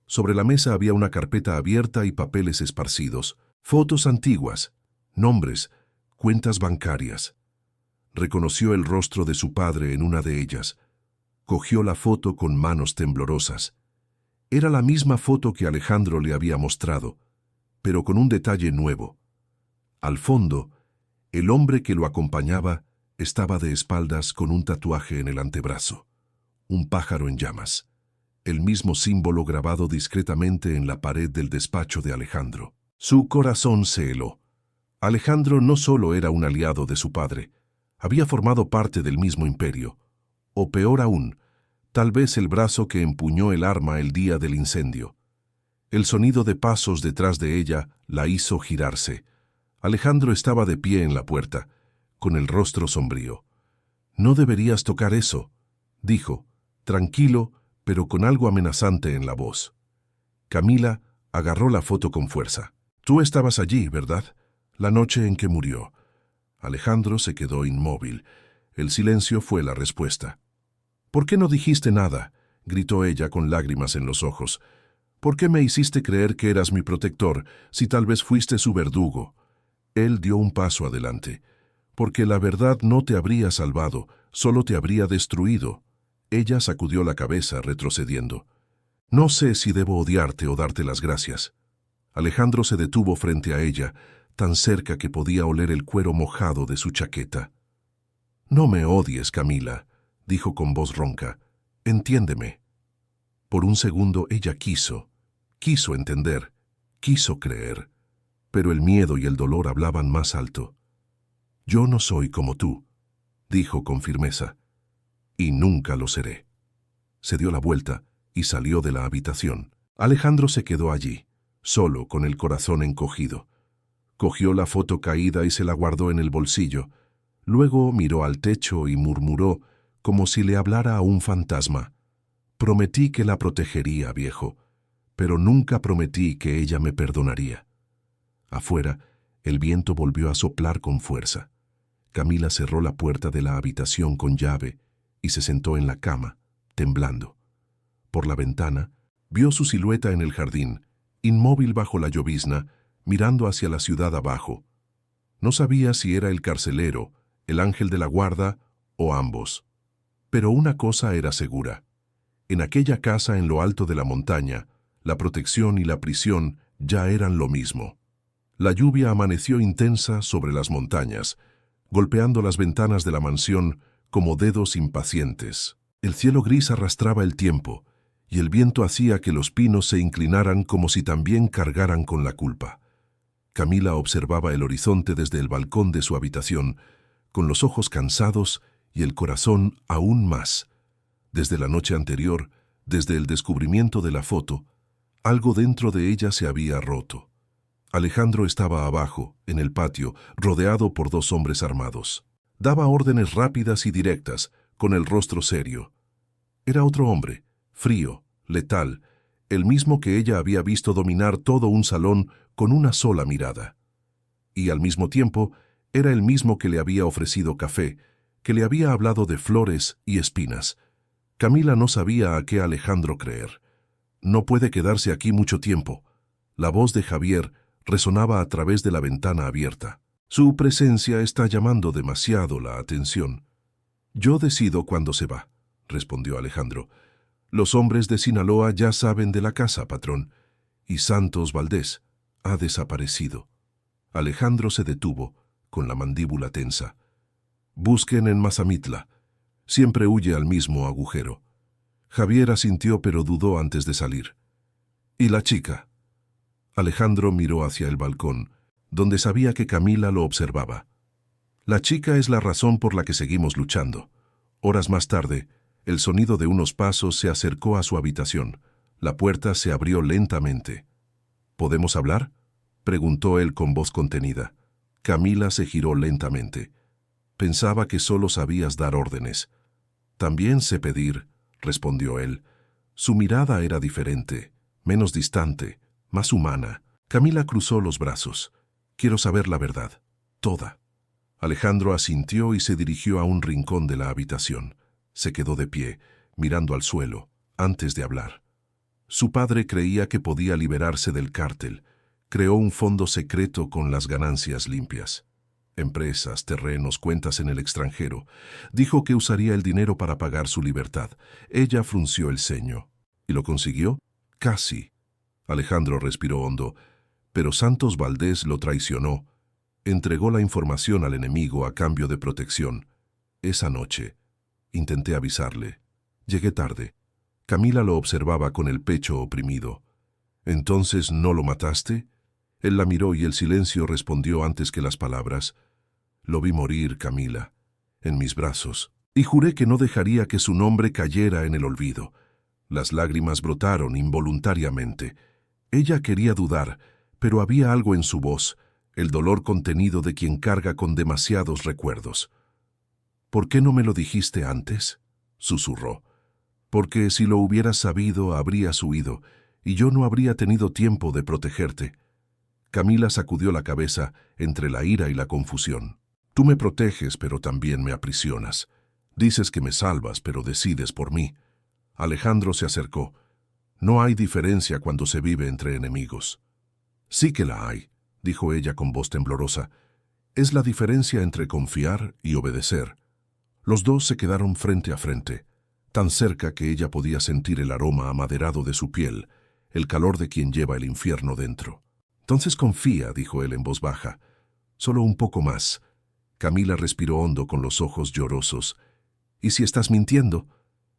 Speaker 1: Sobre la mesa había una carpeta abierta y papeles esparcidos, fotos antiguas, nombres, cuentas bancarias. Reconoció el rostro de su padre en una de ellas. Cogió la foto con manos temblorosas. Era la misma foto que Alejandro le había mostrado, pero con un detalle nuevo. Al fondo, el hombre que lo acompañaba estaba de espaldas con un tatuaje en el antebrazo, un pájaro en llamas, el mismo símbolo grabado discretamente en la pared del despacho de Alejandro. Su corazón se heló. Alejandro no solo era un aliado de su padre, había formado parte del mismo imperio, o peor aún, tal vez el brazo que empuñó el arma el día del incendio. El sonido de pasos detrás de ella la hizo girarse. Alejandro estaba de pie en la puerta, con el rostro sombrío. «No deberías tocar eso», dijo, tranquilo, pero con algo amenazante en la voz. Camila agarró la foto con fuerza. «Tú estabas allí, ¿verdad? La noche en que murió». Alejandro se quedó inmóvil. El silencio fue la respuesta. «¿Por qué no dijiste nada?», gritó ella con lágrimas en los ojos. «¿Por qué me hiciste creer que eras mi protector, si tal vez fuiste su verdugo?» Él dio un paso adelante. «Porque la verdad no te habría salvado, solo te habría destruido». Ella sacudió la cabeza, retrocediendo. «No sé si debo odiarte o darte las gracias». Alejandro se detuvo frente a ella, tan cerca que podía oler el cuero mojado de su chaqueta. «No me odies, Camila», dijo con voz ronca. «Entiéndeme». Por un segundo ella quiso entender, quiso creer, pero el miedo y el dolor hablaban más alto. «Yo no soy como tú», dijo con firmeza, «y nunca lo seré». Se dio la vuelta y salió de la habitación. Alejandro se quedó allí, solo, con el corazón encogido. Cogió la foto caída y se la guardó en el bolsillo. Luego miró al techo y murmuró, como si le hablara a un fantasma. «Prometí que la protegería, viejo, pero nunca prometí que ella me perdonaría». Afuera, el viento volvió a soplar con fuerza. Camila cerró la puerta de la habitación con llave y se sentó en la cama, temblando. Por la ventana, vio su silueta en el jardín, inmóvil bajo la llovizna, mirando hacia la ciudad abajo. No sabía si era el carcelero, el ángel de la guarda o ambos. Pero una cosa era segura. En aquella casa en lo alto de la montaña, la protección y la prisión ya eran lo mismo. La lluvia amaneció intensa sobre las montañas, golpeando las ventanas de la mansión como dedos impacientes. El cielo gris arrastraba el tiempo, y el viento hacía que los pinos se inclinaran como si también cargaran con la culpa. Camila observaba el horizonte desde el balcón de su habitación, con los ojos cansados y el corazón aún más. Desde la noche anterior, desde el descubrimiento de la foto, algo dentro de ella se había roto. Alejandro estaba abajo, en el patio, rodeado por dos hombres armados. Daba órdenes rápidas y directas, con el rostro serio. Era otro hombre, frío, letal, el mismo que ella había visto dominar todo un salón con una sola mirada. Y al mismo tiempo, era el mismo que le había ofrecido café, que le había hablado de flores y espinas. Camila no sabía a qué Alejandro creer. No puede quedarse aquí mucho tiempo. La voz de Javier resonaba a través de la ventana abierta. Su presencia está llamando demasiado la atención. Yo decido cuándo se va, respondió Alejandro. Los hombres de Sinaloa ya saben de la casa, patrón, y Santos Valdés ha desaparecido. Alejandro se detuvo, con la mandíbula tensa. Busquen en Mazamitla. Siempre huye al mismo agujero. Javier asintió pero dudó antes de salir. ¿Y la chica? Alejandro miró hacia el balcón, donde sabía que Camila lo observaba. La chica es la razón por la que seguimos luchando. Horas más tarde, el sonido de unos pasos se acercó a su habitación. La puerta se abrió lentamente. ¿Podemos hablar?, preguntó él con voz contenida. Camila se giró lentamente. Pensaba que solo sabías dar órdenes. También sé pedir, respondió él. Su mirada era diferente, menos distante, más humana. Camila cruzó los brazos. Quiero saber la verdad, toda. Alejandro asintió y se dirigió a un rincón de la habitación. Se quedó de pie, mirando al suelo, antes de hablar. Su padre creía que podía liberarse del cártel. Creó un fondo secreto con las ganancias limpias. Empresas, terrenos, cuentas en el extranjero. Dijo que usaría el dinero para pagar su libertad. Ella frunció el ceño. ¿Y lo consiguió? Casi. Alejandro respiró hondo. Pero Santos Valdés lo traicionó. Entregó la información al enemigo a cambio de protección. Esa noche, intenté avisarle. Llegué tarde. Camila lo observaba con el pecho oprimido. ¿Entonces no lo mataste? Él la miró y el silencio respondió antes que las palabras. Lo vi morir, Camila, en mis brazos, y juré que no dejaría que su nombre cayera en el olvido. Las lágrimas brotaron involuntariamente. Ella quería dudar, pero había algo en su voz, el dolor contenido de quien carga con demasiados recuerdos. ¿Por qué no me lo dijiste antes?, susurró. Porque si lo hubieras sabido, habrías huido, y yo no habría tenido tiempo de protegerte. Camila sacudió la cabeza entre la ira y la confusión. Tú me proteges, pero también me aprisionas. Dices que me salvas, pero decides por mí. Alejandro se acercó. No hay diferencia cuando se vive entre enemigos. Sí que la hay, dijo ella con voz temblorosa. Es la diferencia entre confiar y obedecer. Los dos se quedaron frente a frente, tan cerca que ella podía sentir el aroma amaderado de su piel, el calor de quien lleva el infierno dentro. Entonces confía, dijo él en voz baja. Solo un poco más. Camila respiró hondo con los ojos llorosos. ¿Y si estás mintiendo?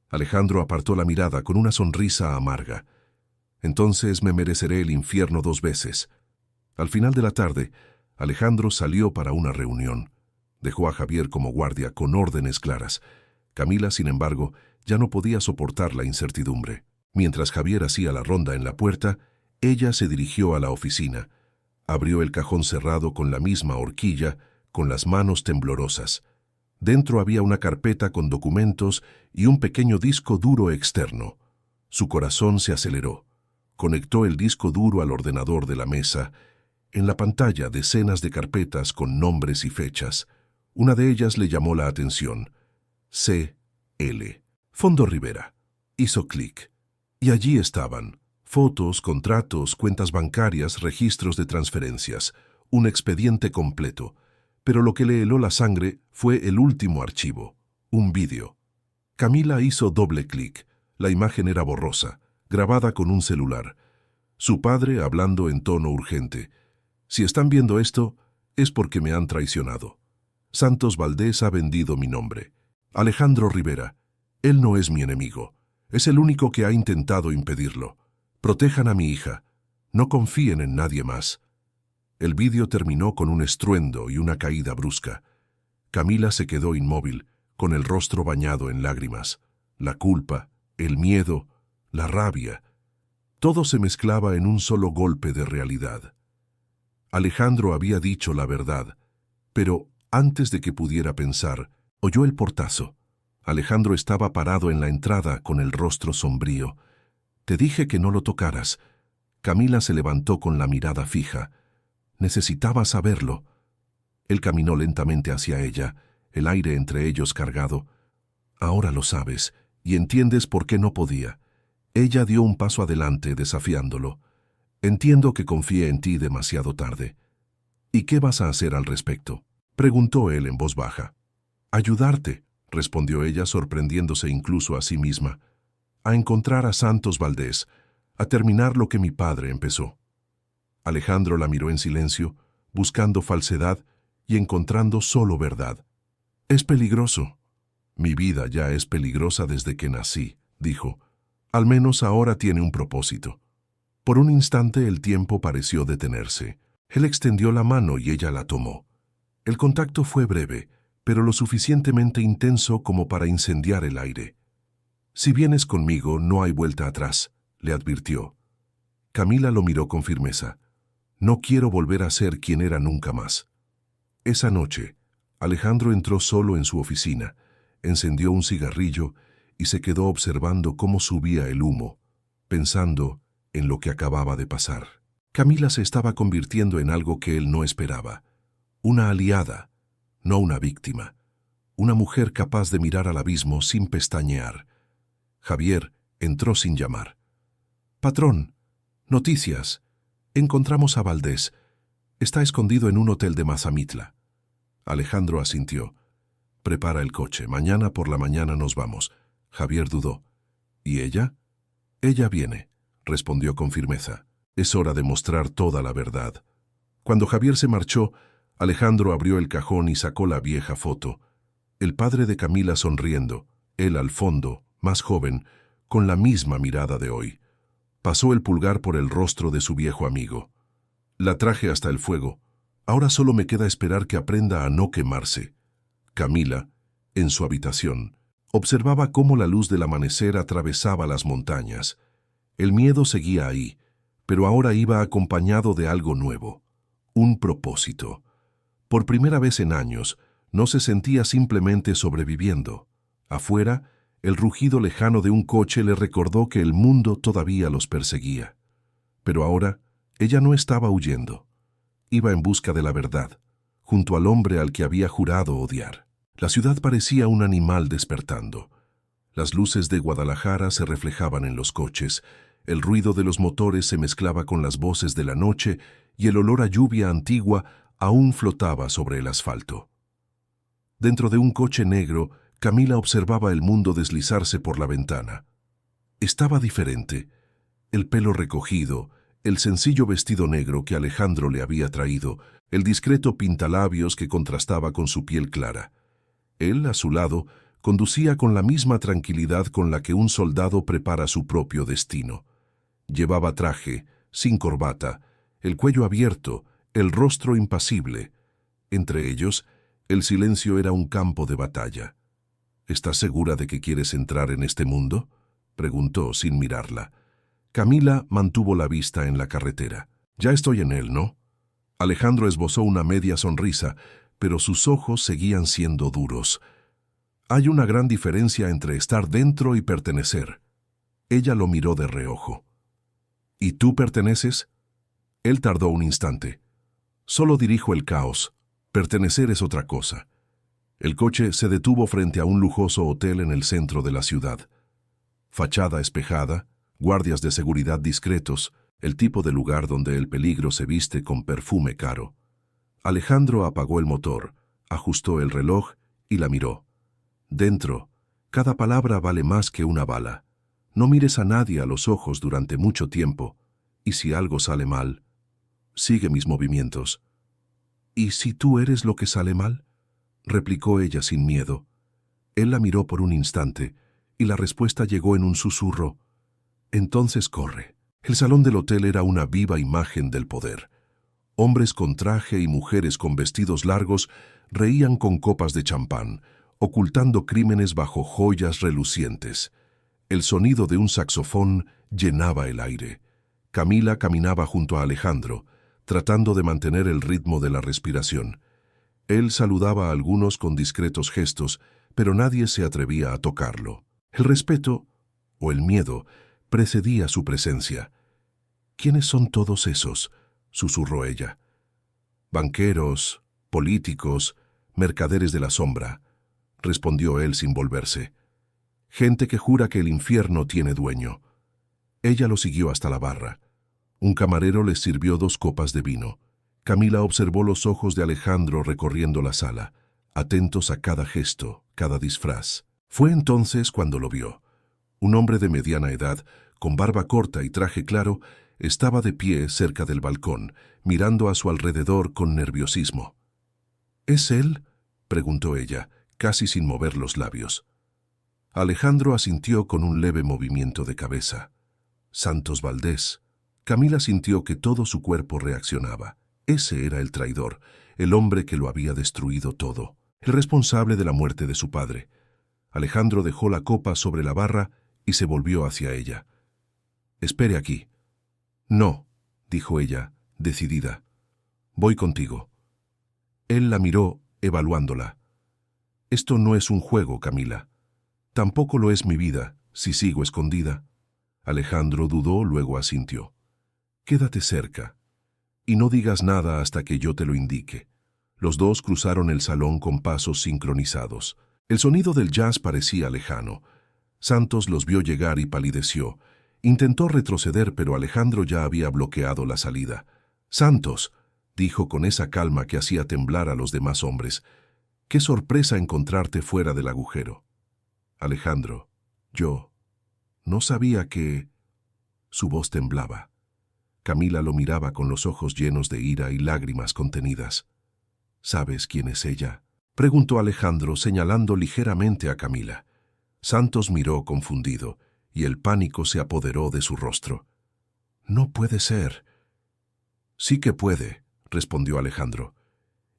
Speaker 1: Alejandro apartó la mirada con una sonrisa amarga. Entonces me mereceré el infierno 2 veces. Al final de la tarde, Alejandro salió para una reunión. Dejó a Javier como guardia con órdenes claras. Camila, sin embargo, ya no podía soportar la incertidumbre. Mientras Javier hacía la ronda en la puerta, ella se dirigió a la oficina. Abrió el cajón cerrado con la misma horquilla, con las manos temblorosas. Dentro había una carpeta con documentos y un pequeño disco duro externo. Su corazón se aceleró. Conectó el disco duro al ordenador de la mesa. En la pantalla, decenas de carpetas con nombres y fechas. Una de ellas le llamó la atención. C.L. Fondo Rivera. Hizo clic. Y allí estaban. Fotos, contratos, cuentas bancarias, registros de transferencias. Un expediente completo. Pero lo que le heló la sangre fue el último archivo. Un vídeo. Camila hizo doble clic. La imagen era borrosa, grabada con un celular. Su padre hablando en tono urgente. Si están viendo esto, es porque me han traicionado. Santos Valdés ha vendido mi nombre. Alejandro Rivera. Él no es mi enemigo. Es el único que ha intentado impedirlo. Protejan a mi hija. No confíen en nadie más. El vídeo terminó con un estruendo y una caída brusca. Camila se quedó inmóvil, con el rostro bañado en lágrimas. La culpa, el miedo, la rabia. Todo se mezclaba en un solo golpe de realidad. Alejandro había dicho la verdad, pero antes de que pudiera pensar, oyó el portazo. Alejandro estaba parado en la entrada con el rostro sombrío. «Te dije que no lo tocaras». Camila se levantó con la mirada fija. Necesitaba saberlo. Él caminó lentamente hacia ella, el aire entre ellos cargado. «Ahora lo sabes, y entiendes por qué no podía». Ella dio un paso adelante, desafiándolo. «Entiendo que confíe en ti demasiado tarde». «¿Y qué vas a hacer al respecto?», preguntó él en voz baja. «Ayudarte», respondió ella, sorprendiéndose incluso a sí misma. «A encontrar a Santos Valdés, a terminar lo que mi padre empezó». Alejandro la miró en silencio, buscando falsedad y encontrando solo verdad. «Es peligroso». «Mi vida ya es peligrosa desde que nací», dijo. «Al menos ahora tiene un propósito». Por un instante el tiempo pareció detenerse. Él extendió la mano y ella la tomó. El contacto fue breve, pero lo suficientemente intenso como para incendiar el aire. «Si vienes conmigo, no hay vuelta atrás», le advirtió. Camila lo miró con firmeza. «No quiero volver a ser quien era nunca más». Esa noche, Alejandro entró solo en su oficina, encendió un cigarrillo y se quedó observando cómo subía el humo, pensando en lo que acababa de pasar. Camila se estaba convirtiendo en algo que él no esperaba. Una aliada, no una víctima. Una mujer capaz de mirar al abismo sin pestañear. Javier entró sin llamar. «Patrón, noticias. Encontramos a Valdés. Está escondido en un hotel de Mazamitla». Alejandro asintió. «Prepara el coche. Mañana por la mañana nos vamos». Javier dudó. «¿Y ella?» «Ella viene», respondió con firmeza. «Es hora de mostrar toda la verdad». Cuando Javier se marchó, Alejandro abrió el cajón y sacó la vieja foto. El padre de Camila sonriendo, él al fondo, más joven, con la misma mirada de hoy. Pasó el pulgar por el rostro de su viejo amigo. «La traje hasta el fuego. Ahora solo me queda esperar que aprenda a no quemarse». Camila, en su habitación, observaba cómo la luz del amanecer atravesaba las montañas. El miedo seguía ahí, pero ahora iba acompañado de algo nuevo, un propósito. Por primera vez en años, no se sentía simplemente sobreviviendo. Afuera, el rugido lejano de un coche le recordó que el mundo todavía los perseguía. Pero ahora, ella no estaba huyendo. Iba en busca de la verdad, junto al hombre al que había jurado odiar. La ciudad parecía un animal despertando. Las luces de Guadalajara se reflejaban en los coches, el ruido de los motores se mezclaba con las voces de la noche y el olor a lluvia antigua aún flotaba sobre el asfalto. Dentro de un coche negro, Camila observaba el mundo deslizarse por la ventana. Estaba diferente. El pelo recogido, el sencillo vestido negro que Alejandro le había traído, el discreto pintalabios que contrastaba con su piel clara. Él, a su lado, conducía con la misma tranquilidad con la que un soldado prepara su propio destino. Llevaba traje, sin corbata, el cuello abierto, el rostro impasible. Entre ellos, el silencio era un campo de batalla. «¿Estás segura de que quieres entrar en este mundo?», preguntó sin mirarla. Camila mantuvo la vista en la carretera. «Ya estoy en él, ¿no?». Alejandro esbozó una media sonrisa, pero sus ojos seguían siendo duros. «Hay una gran diferencia entre estar dentro y pertenecer». Ella lo miró de reojo. «¿Y tú perteneces?». Él tardó un instante. Solo dirijo el caos. Pertenecer es otra cosa. El coche se detuvo frente a un lujoso hotel en el centro de la ciudad. Fachada espejada, guardias de seguridad discretos, el tipo de lugar donde el peligro se viste con perfume caro. Alejandro apagó el motor, ajustó el reloj y la miró. Dentro, cada palabra vale más que una bala. No mires a nadie a los ojos durante mucho tiempo, y si algo sale mal, sigue mis movimientos. ¿Y si tú eres lo que sale mal?, replicó ella sin miedo. Él la miró por un instante, y la respuesta llegó en un susurro. Entonces corre. El salón del hotel era una viva imagen del poder. Hombres con traje y mujeres con vestidos largos reían con copas de champán, ocultando crímenes bajo joyas relucientes. El sonido de un saxofón llenaba el aire. Camila caminaba junto a Alejandro, tratando de mantener el ritmo de la respiración. Él saludaba a algunos con discretos gestos, pero nadie se atrevía a tocarlo. El respeto, o el miedo, precedía su presencia. ¿Quiénes son todos esos?, susurró ella. Banqueros, políticos, mercaderes de la sombra, respondió él sin volverse. Gente que jura que el infierno tiene dueño. Ella lo siguió hasta la barra. Un camarero les sirvió 2 copas de vino. Camila observó los ojos de Alejandro recorriendo la sala, atentos a cada gesto, cada disfraz. Fue entonces cuando lo vio. Un hombre de mediana edad, con barba corta y traje claro, estaba de pie cerca del balcón, mirando a su alrededor con nerviosismo. ¿Es él?, preguntó ella, casi sin mover los labios. Alejandro asintió con un leve movimiento de cabeza. Santos Valdés. Camila sintió que todo su cuerpo reaccionaba. Ese era el traidor, el hombre que lo había destruido todo, el responsable de la muerte de su padre. Alejandro dejó la copa sobre la barra y se volvió hacia ella. «Espere aquí». «No», dijo ella, decidida. «Voy contigo». Él la miró, evaluándola. «Esto no es un juego, Camila. Tampoco lo es mi vida, si sigo escondida». Alejandro dudó, luego asintió. «Quédate cerca. Y no digas nada hasta que yo te lo indique». Los dos cruzaron el salón con pasos sincronizados. El sonido del jazz parecía lejano. Santos los vio llegar y palideció. Intentó retroceder, pero Alejandro ya había bloqueado la salida. «Santos», dijo con esa calma que hacía temblar a los demás hombres, «qué sorpresa encontrarte fuera del agujero». «Alejandro, yo no sabía que...». Su voz temblaba. Camila lo miraba con los ojos llenos de ira y lágrimas contenidas. «¿Sabes quién es ella?», preguntó Alejandro, señalando ligeramente a Camila. Santos miró confundido, y el pánico se apoderó de su rostro. «No puede ser». «Sí que puede», respondió Alejandro.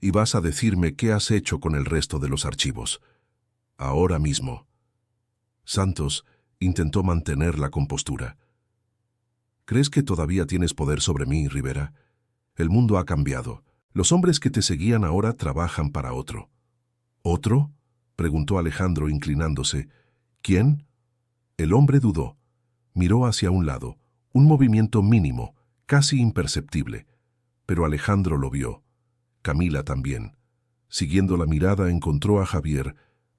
Speaker 1: «Y vas a decirme qué has hecho con el resto de los archivos. Ahora mismo». Santos intentó mantener la compostura. «¿Crees que todavía tienes poder sobre mí, Rivera? El mundo ha cambiado. Los hombres que te seguían ahora trabajan para otro». «¿Otro?», preguntó Alejandro inclinándose. «¿Quién?». El hombre dudó. Miró hacia un lado, un movimiento mínimo, casi imperceptible. Pero Alejandro lo vio. Camila también. Siguiendo la mirada encontró a Javier,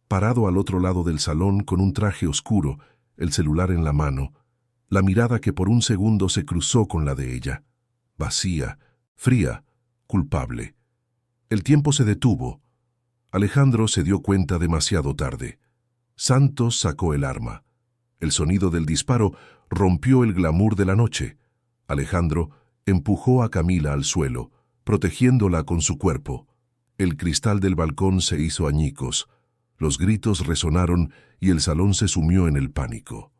Speaker 1: parado al otro lado del salón con un traje oscuro, el celular en la mano, la mirada que por un segundo se cruzó con la de ella. Vacía, fría, culpable. El tiempo se detuvo. Alejandro se dio cuenta demasiado tarde. Santos sacó el arma. El sonido del disparo rompió el glamour de la noche. Alejandro empujó a Camila al suelo, protegiéndola con su cuerpo. El cristal del balcón se hizo añicos. Los gritos resonaron y el salón se sumió en el pánico.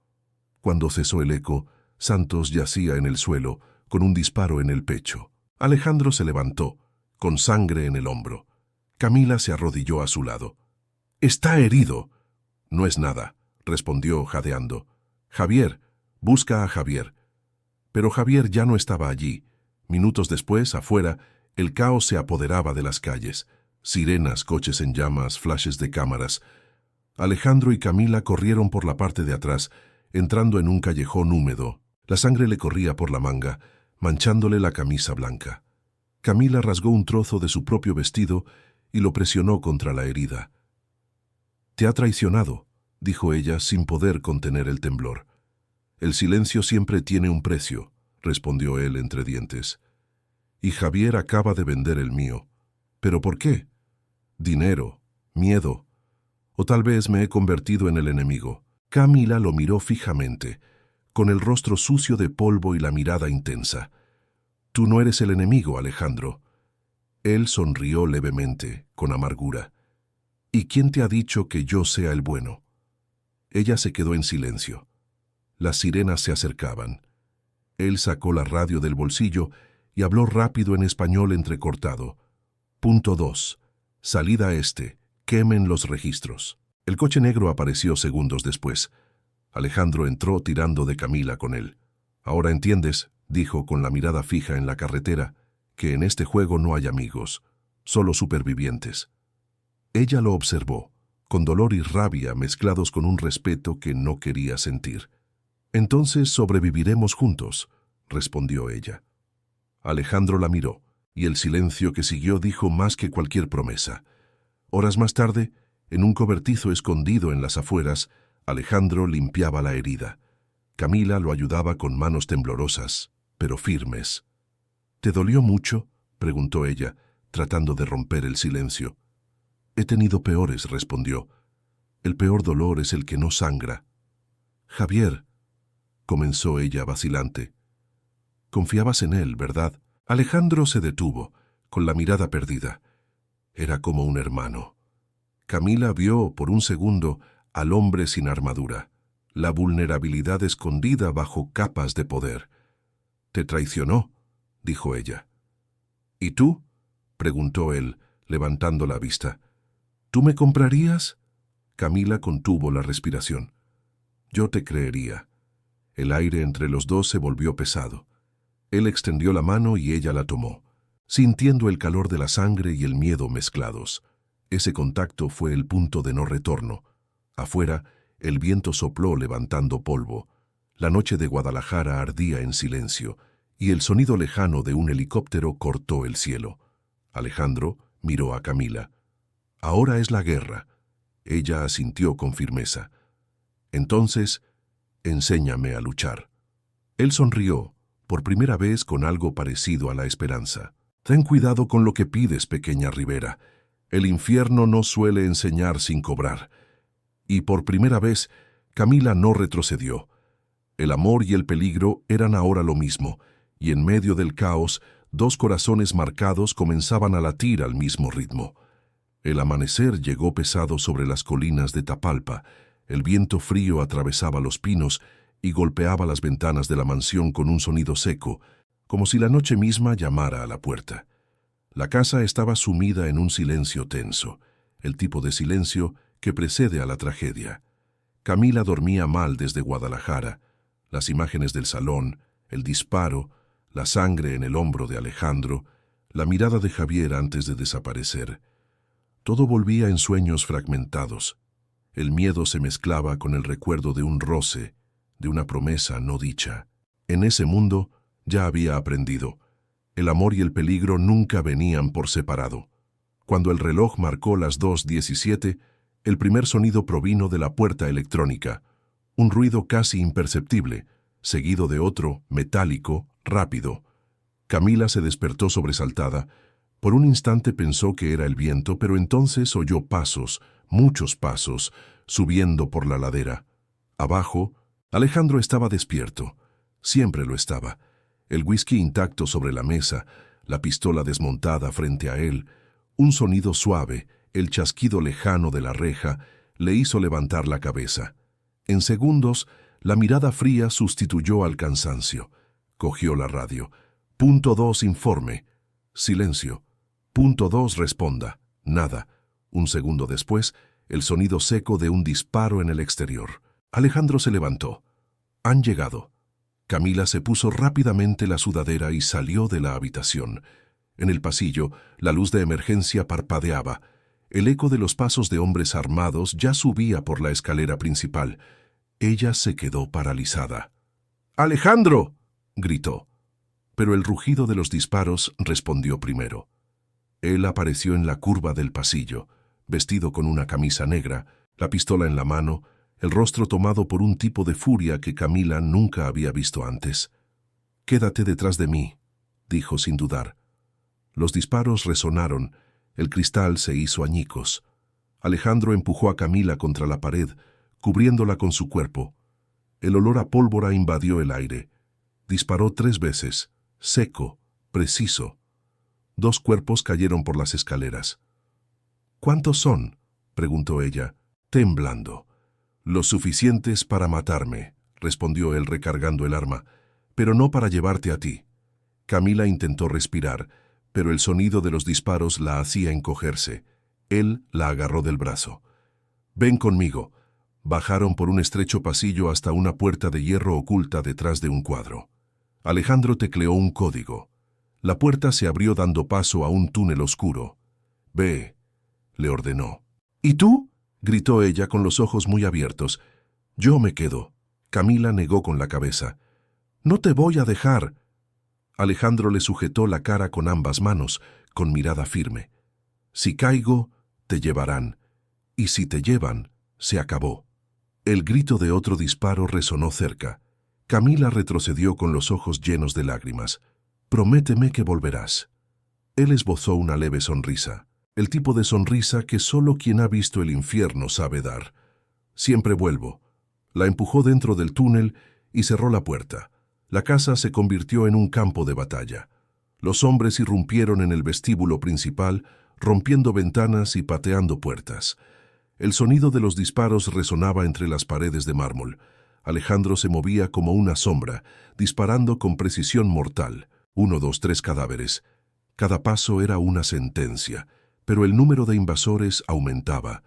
Speaker 1: Cuando cesó el eco, Santos yacía en el suelo, con un disparo en el pecho. Alejandro se levantó, con sangre en el hombro. Camila se arrodilló a su lado. «Está herido». «No es nada», respondió jadeando. «Javier, busca a Javier». Pero Javier ya no estaba allí. Minutos después, afuera, el caos se apoderaba de las calles. Sirenas, coches en llamas, flashes de cámaras. Alejandro y Camila corrieron por la parte de atrás, entrando en un callejón húmedo. La sangre le corría por la manga, manchándole la camisa blanca. Camila rasgó un trozo de su propio vestido y lo presionó contra la herida. «Te ha traicionado», dijo ella sin poder contener el temblor. «El silencio siempre tiene un precio», respondió él entre dientes. «Y Javier acaba de vender el mío. ¿Pero por qué? Dinero, miedo. O tal vez me he convertido en el enemigo». Camila lo miró fijamente, con el rostro sucio de polvo y la mirada intensa. «Tú no eres el enemigo, Alejandro». Él sonrió levemente, con amargura. «¿Y quién te ha dicho que yo sea el bueno?». Ella se quedó en silencio. Las sirenas se acercaban. Él sacó la radio del bolsillo y habló rápido en español entrecortado. Punto 2. Salida este. Quemen los registros. El coche negro apareció segundos después. Alejandro entró tirando de Camila con él. «Ahora entiendes», dijo con la mirada fija en la carretera, «que en este juego no hay amigos, solo supervivientes». Ella lo observó, con dolor y rabia mezclados con un respeto que no quería sentir. «Entonces sobreviviremos juntos», respondió ella. Alejandro la miró, y el silencio que siguió dijo más que cualquier promesa. Horas más tarde, en un cobertizo escondido en las afueras, Alejandro limpiaba la herida. Camila lo ayudaba con manos temblorosas, pero firmes. «¿Te dolió mucho?», preguntó ella, tratando de romper el silencio. «He tenido peores», respondió. «El peor dolor es el que no sangra». «Javier», comenzó ella vacilante. «Confiabas en él, ¿verdad?». Alejandro se detuvo, con la mirada perdida. Era como un hermano. Camila vio, por un segundo, al hombre sin armadura, la vulnerabilidad escondida bajo capas de poder. «Te traicionó», dijo ella. «¿Y tú?», preguntó él, levantando la vista. «¿Tú me comprarías?». Camila contuvo la respiración. «Yo te creería». El aire entre los dos se volvió pesado. Él extendió la mano y ella la tomó, sintiendo el calor de la sangre y el miedo mezclados. Ese contacto fue el punto de no retorno. Afuera, el viento sopló levantando polvo. La noche de Guadalajara ardía en silencio, y el sonido lejano de un helicóptero cortó el cielo. Alejandro miró a Camila. «Ahora es la guerra». Ella asintió con firmeza. «Entonces, enséñame a luchar». Él sonrió, por primera vez con algo parecido a la esperanza. «Ten cuidado con lo que pides, pequeña Rivera. El infierno no suele enseñar sin cobrar». Y por primera vez, Camila no retrocedió. El amor y el peligro eran ahora lo mismo, y en medio del caos, dos corazones marcados comenzaban a latir al mismo ritmo. El amanecer llegó pesado sobre las colinas de Tapalpa. El viento frío atravesaba los pinos y golpeaba las ventanas de la mansión con un sonido seco, como si la noche misma llamara a la puerta. La casa estaba sumida en un silencio tenso, el tipo de silencio que precede a la tragedia. Camila dormía mal desde Guadalajara. Las imágenes del salón, el disparo, la sangre en el hombro de Alejandro, la mirada de Javier antes de desaparecer. Todo volvía en sueños fragmentados. El miedo se mezclaba con el recuerdo de un roce, de una promesa no dicha. En ese mundo ya había aprendido. El amor y el peligro nunca venían por separado. Cuando el reloj marcó las 2:17, el primer sonido provino de la puerta electrónica, un ruido casi imperceptible, seguido de otro, metálico, rápido. Camila se despertó sobresaltada. Por un instante pensó que era el viento, pero entonces oyó pasos, muchos pasos, subiendo por la ladera. Abajo, Alejandro estaba despierto. Siempre lo estaba. El whisky intacto sobre la mesa, la pistola desmontada frente a él, un sonido suave, el chasquido lejano de la reja, le hizo levantar la cabeza. En segundos, la mirada fría sustituyó al cansancio. Cogió la radio. Punto 2, informe. Silencio. Punto 2, responda. Nada. Un segundo después, el sonido seco de un disparo en el exterior. Alejandro se levantó. Han llegado. Camila se puso rápidamente la sudadera y salió de la habitación. En el pasillo, la luz de emergencia parpadeaba. El eco de los pasos de hombres armados ya subía por la escalera principal. Ella se quedó paralizada. «¡Alejandro!», gritó. pero el rugido de los disparos respondió primero. Él apareció en la curva del pasillo, vestido con una camisa negra, la pistola en la mano, el rostro tomado por un tipo de furia que Camila nunca había visto antes. «Quédate detrás de mí», dijo sin dudar. Los disparos resonaron, el cristal se hizo añicos. Alejandro empujó a Camila contra la pared, cubriéndola con su cuerpo. El olor a pólvora invadió el aire. Disparó 3 veces, seco, preciso. 2 cuerpos cayeron por las escaleras. «¿Cuántos son?», preguntó ella, temblando. «Los suficientes para matarme», respondió él recargando el arma, «pero no para llevarte a ti». Camila intentó respirar, pero el sonido de los disparos la hacía encogerse. Él la agarró del brazo. «Ven conmigo». Bajaron por un estrecho pasillo hasta una puerta de hierro oculta detrás de un cuadro. Alejandro tecleó un código. La puerta se abrió dando paso a un túnel oscuro. «Ve», le ordenó. «¿Y tú?», gritó ella con los ojos muy abiertos. «Yo me quedo». Camila negó con la cabeza. «No te voy a dejar». Alejandro le sujetó la cara con ambas manos, con mirada firme. «Si caigo, te llevarán. Y si te llevan, se acabó». El grito de otro disparo resonó cerca. Camila retrocedió con los ojos llenos de lágrimas. «Prométeme que volverás». Él esbozó una leve sonrisa, el tipo de sonrisa que solo quien ha visto el infierno sabe dar. «Siempre vuelvo». La empujó dentro del túnel y cerró la puerta. La casa se convirtió en un campo de batalla. Los hombres irrumpieron en el vestíbulo principal, rompiendo ventanas y pateando puertas. El sonido de los disparos resonaba entre las paredes de mármol. Alejandro se movía como una sombra, disparando con precisión mortal. 1, 2, 3 cadáveres. Cada paso era una sentencia, pero el número de invasores aumentaba,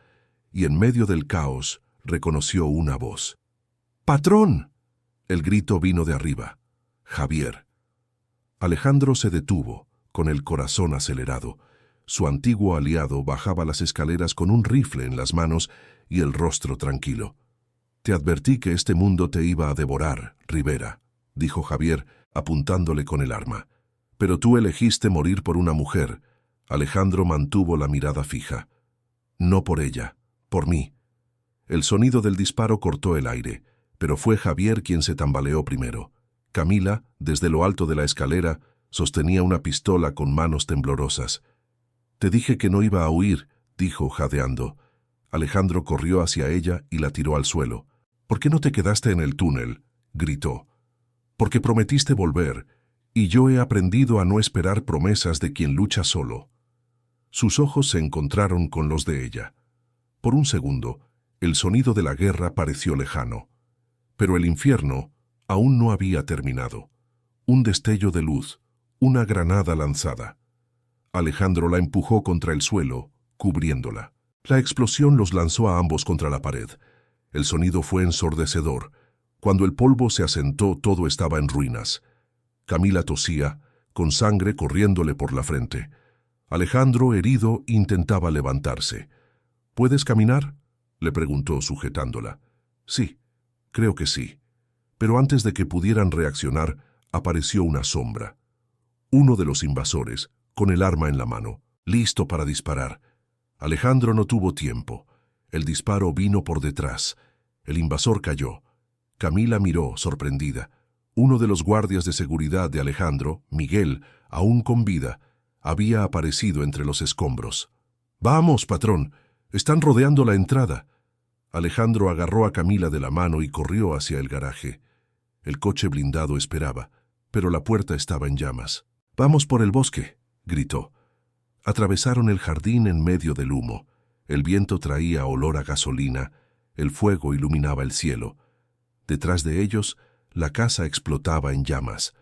Speaker 1: y en medio del caos reconoció una voz. «¡Patrón!». El grito vino de arriba. «Javier». Alejandro se detuvo, con el corazón acelerado. Su antiguo aliado bajaba las escaleras con un rifle en las manos y el rostro tranquilo. «Te advertí que este mundo te iba a devorar, Rivera», dijo Javier, apuntándole con el arma. «Pero tú elegiste morir por una mujer». Alejandro mantuvo la mirada fija. «No por ella, por mí». El sonido del disparo cortó el aire, pero fue Javier quien se tambaleó primero. Camila, desde lo alto de la escalera, sostenía una pistola con manos temblorosas. «Te dije que no iba a huir», dijo jadeando. Alejandro corrió hacia ella y la tiró al suelo. «¿Por qué no te quedaste en el túnel?», gritó. «Porque prometiste volver, y yo he aprendido a no esperar promesas de quien lucha solo». Sus ojos se encontraron con los de ella. Por un segundo, el sonido de la guerra pareció lejano. Pero el infierno aún no había terminado. Un destello de luz, una granada lanzada. Alejandro la empujó contra el suelo, cubriéndola. La explosión los lanzó a ambos contra la pared. El sonido fue ensordecedor. Cuando el polvo se asentó, todo estaba en ruinas. Camila tosía, con sangre corriéndole por la frente. Alejandro, herido, intentaba levantarse. «¿Puedes caminar?», le preguntó sujetándola. «Sí, creo que sí». Pero antes de que pudieran reaccionar, apareció una sombra. Uno de los invasores, con el arma en la mano, listo para disparar. Alejandro no tuvo tiempo. El disparo vino por detrás. El invasor cayó. Camila miró, sorprendida. Uno de los guardias de seguridad de Alejandro, Miguel, aún con vida, había aparecido entre los escombros. «Vamos, patrón, están rodeando la entrada». Alejandro agarró a Camila de la mano y corrió hacia el garaje. El coche blindado esperaba, pero la puerta estaba en llamas. «Vamos por el bosque», gritó. Atravesaron el jardín en medio del humo. El viento traía olor a gasolina, el fuego iluminaba el cielo. Detrás de ellos, la casa explotaba en llamas.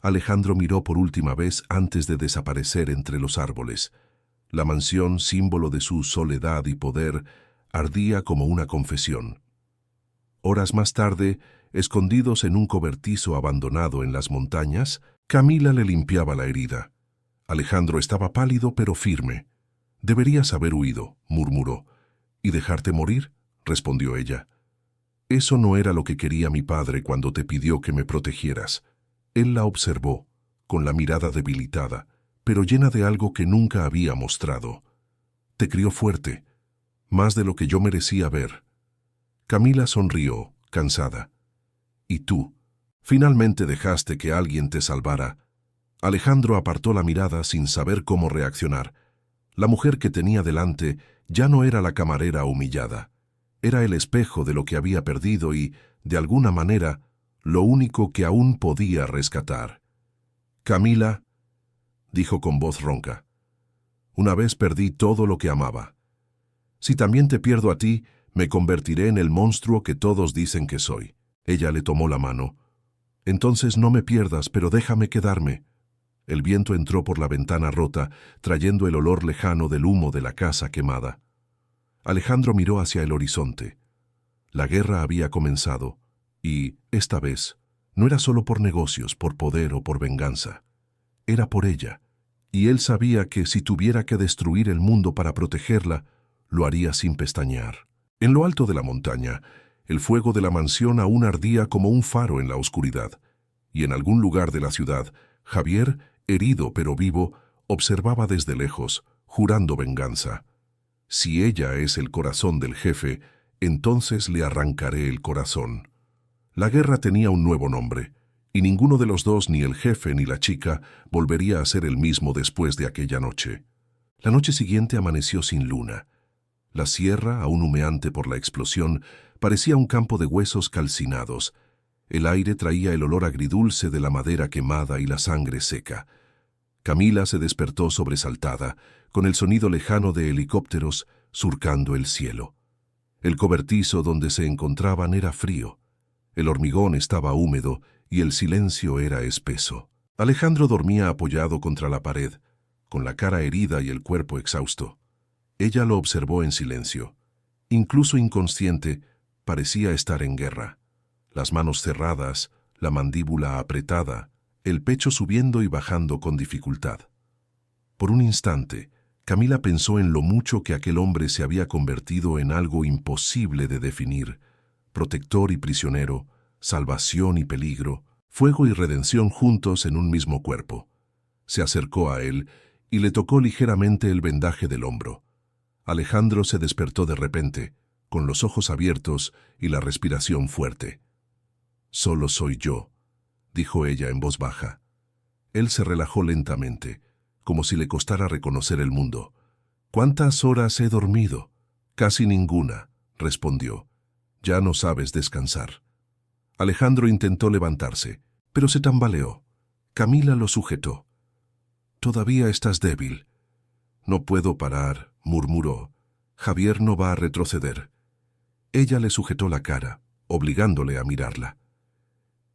Speaker 1: Alejandro miró por última vez antes de desaparecer entre los árboles. La mansión, símbolo de su soledad y poder, ardía como una confesión. Horas más tarde, escondidos en un cobertizo abandonado en las montañas, Camila le limpiaba la herida. Alejandro estaba pálido pero firme. «Deberías haber huido», murmuró. «¿Y dejarte morir?», respondió ella. «Eso no era lo que quería mi padre cuando te pidió que me protegieras». Él la observó, con la mirada debilitada, pero llena de algo que nunca había mostrado. Te crió fuerte, más de lo que yo merecía ver. Camila sonrió, cansada. ¿Y tú? ¿Finalmente dejaste que alguien te salvara? Alejandro apartó la mirada sin saber cómo reaccionar. La mujer que tenía delante ya no era la camarera humillada. Era el espejo de lo que había perdido y, de alguna manera, lo único que aún podía rescatar. Camila, dijo con voz ronca, una vez perdí todo lo que amaba. Si también te pierdo a ti, me convertiré en el monstruo que todos dicen que soy. Ella le tomó la mano. Entonces no me pierdas, pero déjame quedarme. El viento entró por la ventana rota, trayendo el olor lejano del humo de la casa quemada. Alejandro miró hacia el horizonte. La guerra había comenzado, y, esta vez, no era solo por negocios, por poder o por venganza. Era por ella, y él sabía que si tuviera que destruir el mundo para protegerla, lo haría sin pestañear. En lo alto de la montaña, el fuego de la mansión aún ardía como un faro en la oscuridad, y en algún lugar de la ciudad, Javier, herido pero vivo, observaba desde lejos, jurando venganza. Si ella es el corazón del jefe, entonces le arrancaré el corazón. La guerra tenía un nuevo nombre, y ninguno de los dos, ni el jefe ni la chica, volvería a ser el mismo después de aquella noche. La noche siguiente amaneció sin luna. La sierra, aún humeante por la explosión, parecía un campo de huesos calcinados. El aire traía el olor agridulce de la madera quemada y la sangre seca. Camila se despertó sobresaltada, con el sonido lejano de helicópteros surcando el cielo. El cobertizo donde se encontraban era frío. El hormigón estaba húmedo y el silencio era espeso. Alejandro dormía apoyado contra la pared, con la cara herida y el cuerpo exhausto. Ella lo observó en silencio. Incluso inconsciente, parecía estar en guerra. Las manos cerradas, la mandíbula apretada, el pecho subiendo y bajando con dificultad. Por un instante, Camila pensó en lo mucho que aquel hombre se había convertido en algo imposible de definir, protector y prisionero, salvación y peligro, fuego y redención juntos en un mismo cuerpo. Se acercó a él y le tocó ligeramente el vendaje del hombro. Alejandro se despertó de repente, con los ojos abiertos y la respiración fuerte. «Solo soy yo», dijo ella en voz baja. Él se relajó lentamente, como si le costara reconocer el mundo. «¿Cuántas horas he dormido?» «Casi ninguna», respondió. «Ya no sabes descansar». Alejandro intentó levantarse, pero se tambaleó. Camila lo sujetó. «Todavía estás débil». «No puedo parar», murmuró. «Javier no va a retroceder». Ella le sujetó la cara, obligándole a mirarla.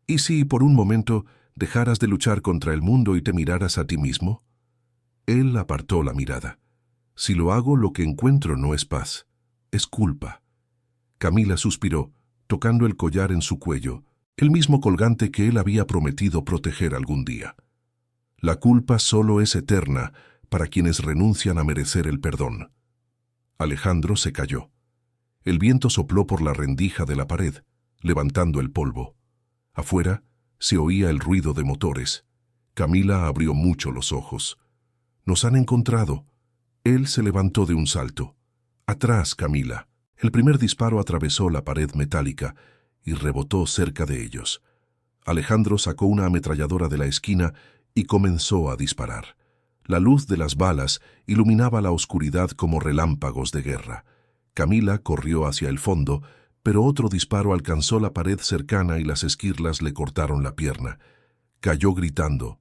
Speaker 1: «¿Y si, por un momento, dejaras de luchar contra el mundo y te miraras a ti mismo?» Él apartó la mirada. «Si lo hago, lo que encuentro no es paz, es culpa». Camila suspiró, tocando el collar en su cuello, el mismo colgante que él había prometido proteger algún día. La culpa solo es eterna para quienes renuncian a merecer el perdón. Alejandro se calló. El viento sopló por la rendija de la pared, levantando el polvo. Afuera se oía el ruido de motores. Camila abrió mucho los ojos. «Nos han encontrado». Él se levantó de un salto. «Atrás, Camila». El primer disparo atravesó la pared metálica y rebotó cerca de ellos. Alejandro sacó una ametralladora de la esquina y comenzó a disparar. La luz de las balas iluminaba la oscuridad como relámpagos de guerra. Camila corrió hacia el fondo, pero otro disparo alcanzó la pared cercana y las esquirlas le cortaron la pierna. Cayó gritando.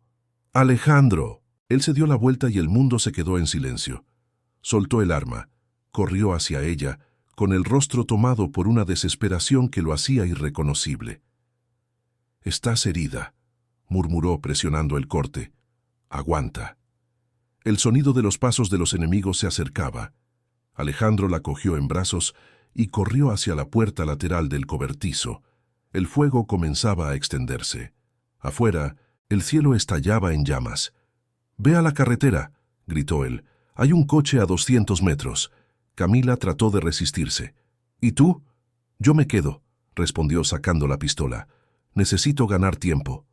Speaker 1: «¡Alejandro!». Él se dio la vuelta y el mundo se quedó en silencio. Soltó el arma, corrió hacia ella, con el rostro tomado por una desesperación que lo hacía irreconocible. «Estás herida», murmuró presionando el corte. «Aguanta». El sonido de los pasos de los enemigos se acercaba. Alejandro la cogió en brazos y corrió hacia la puerta lateral del cobertizo. El fuego comenzaba a extenderse. Afuera, el cielo estallaba en llamas. «Ve a la carretera», gritó él. «Hay un coche a 200 metros». Camila trató de resistirse. «¿Y tú?» «Yo me quedo», respondió sacando la pistola. «Necesito ganar tiempo».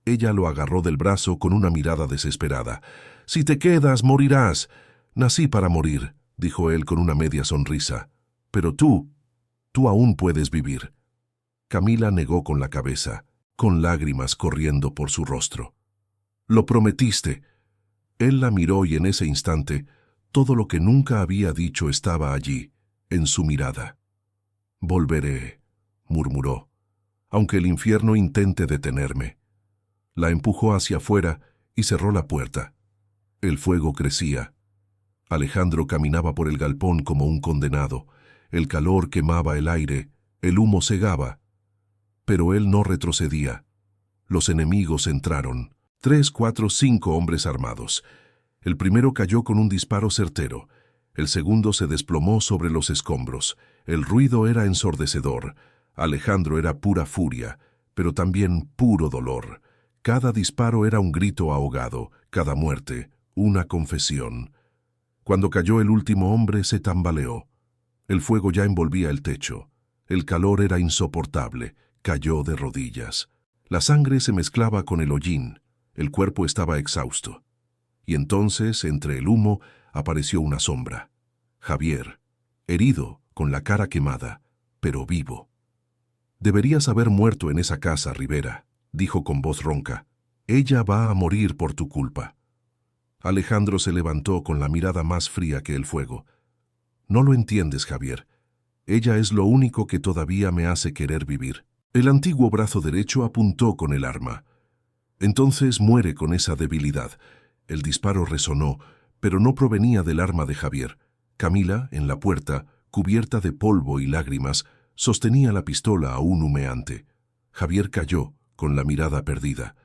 Speaker 1: Ella lo agarró del brazo con una mirada desesperada. «Si te quedas, morirás. Nací para morir», dijo él con una media sonrisa. «Pero tú aún puedes vivir». Camila negó con la cabeza, con lágrimas corriendo por su rostro. «Lo prometiste». Él la miró y en ese instante, todo lo que nunca había dicho estaba allí, en su mirada. «Volveré», murmuró, «aunque el infierno intente detenerme». La empujó hacia afuera y cerró la puerta. El fuego crecía. Alejandro caminaba por el galpón como un condenado. El calor quemaba el aire, el humo cegaba. Pero él no retrocedía. Los enemigos entraron. 3, 4, 5 hombres armados. El primero cayó con un disparo certero. El segundo se desplomó sobre los escombros. El ruido era ensordecedor. Alejandro era pura furia, pero también puro dolor. Cada disparo era un grito ahogado, cada muerte, una confesión. Cuando cayó el último hombre, se tambaleó. El fuego ya envolvía el techo. El calor era insoportable. Cayó de rodillas. La sangre se mezclaba con el hollín. El cuerpo estaba exhausto. Y entonces, entre el humo, apareció una sombra. Javier, herido, con la cara quemada, pero vivo. «Deberías haber muerto en esa casa, Rivera», dijo con voz ronca. «Ella va a morir por tu culpa». Alejandro se levantó con la mirada más fría que el fuego. «No lo entiendes, Javier. Ella es lo único que todavía me hace querer vivir». El antiguo brazo derecho apuntó con el arma. «Entonces muere con esa debilidad». El disparo resonó, pero no provenía del arma de Javier. Camila, en la puerta, cubierta de polvo y lágrimas, sostenía la pistola aún humeante. Javier cayó, con la mirada perdida.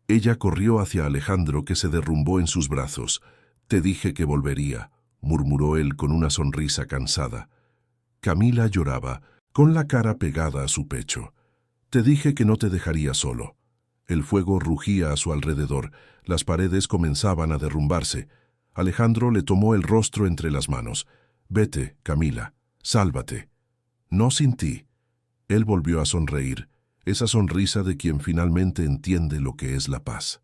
Speaker 1: Ella corrió hacia Alejandro, que se derrumbó en sus brazos. «Te dije que volvería», murmuró él con una sonrisa cansada. Camila lloraba, con la cara pegada a su pecho. «Te dije que no te dejaría solo». El fuego rugía a su alrededor. Las paredes comenzaban a derrumbarse. Alejandro le tomó el rostro entre las manos. «Vete, Camila. Sálvate». «No sin ti». Él volvió a sonreír, esa sonrisa de quien finalmente entiende lo que es la paz.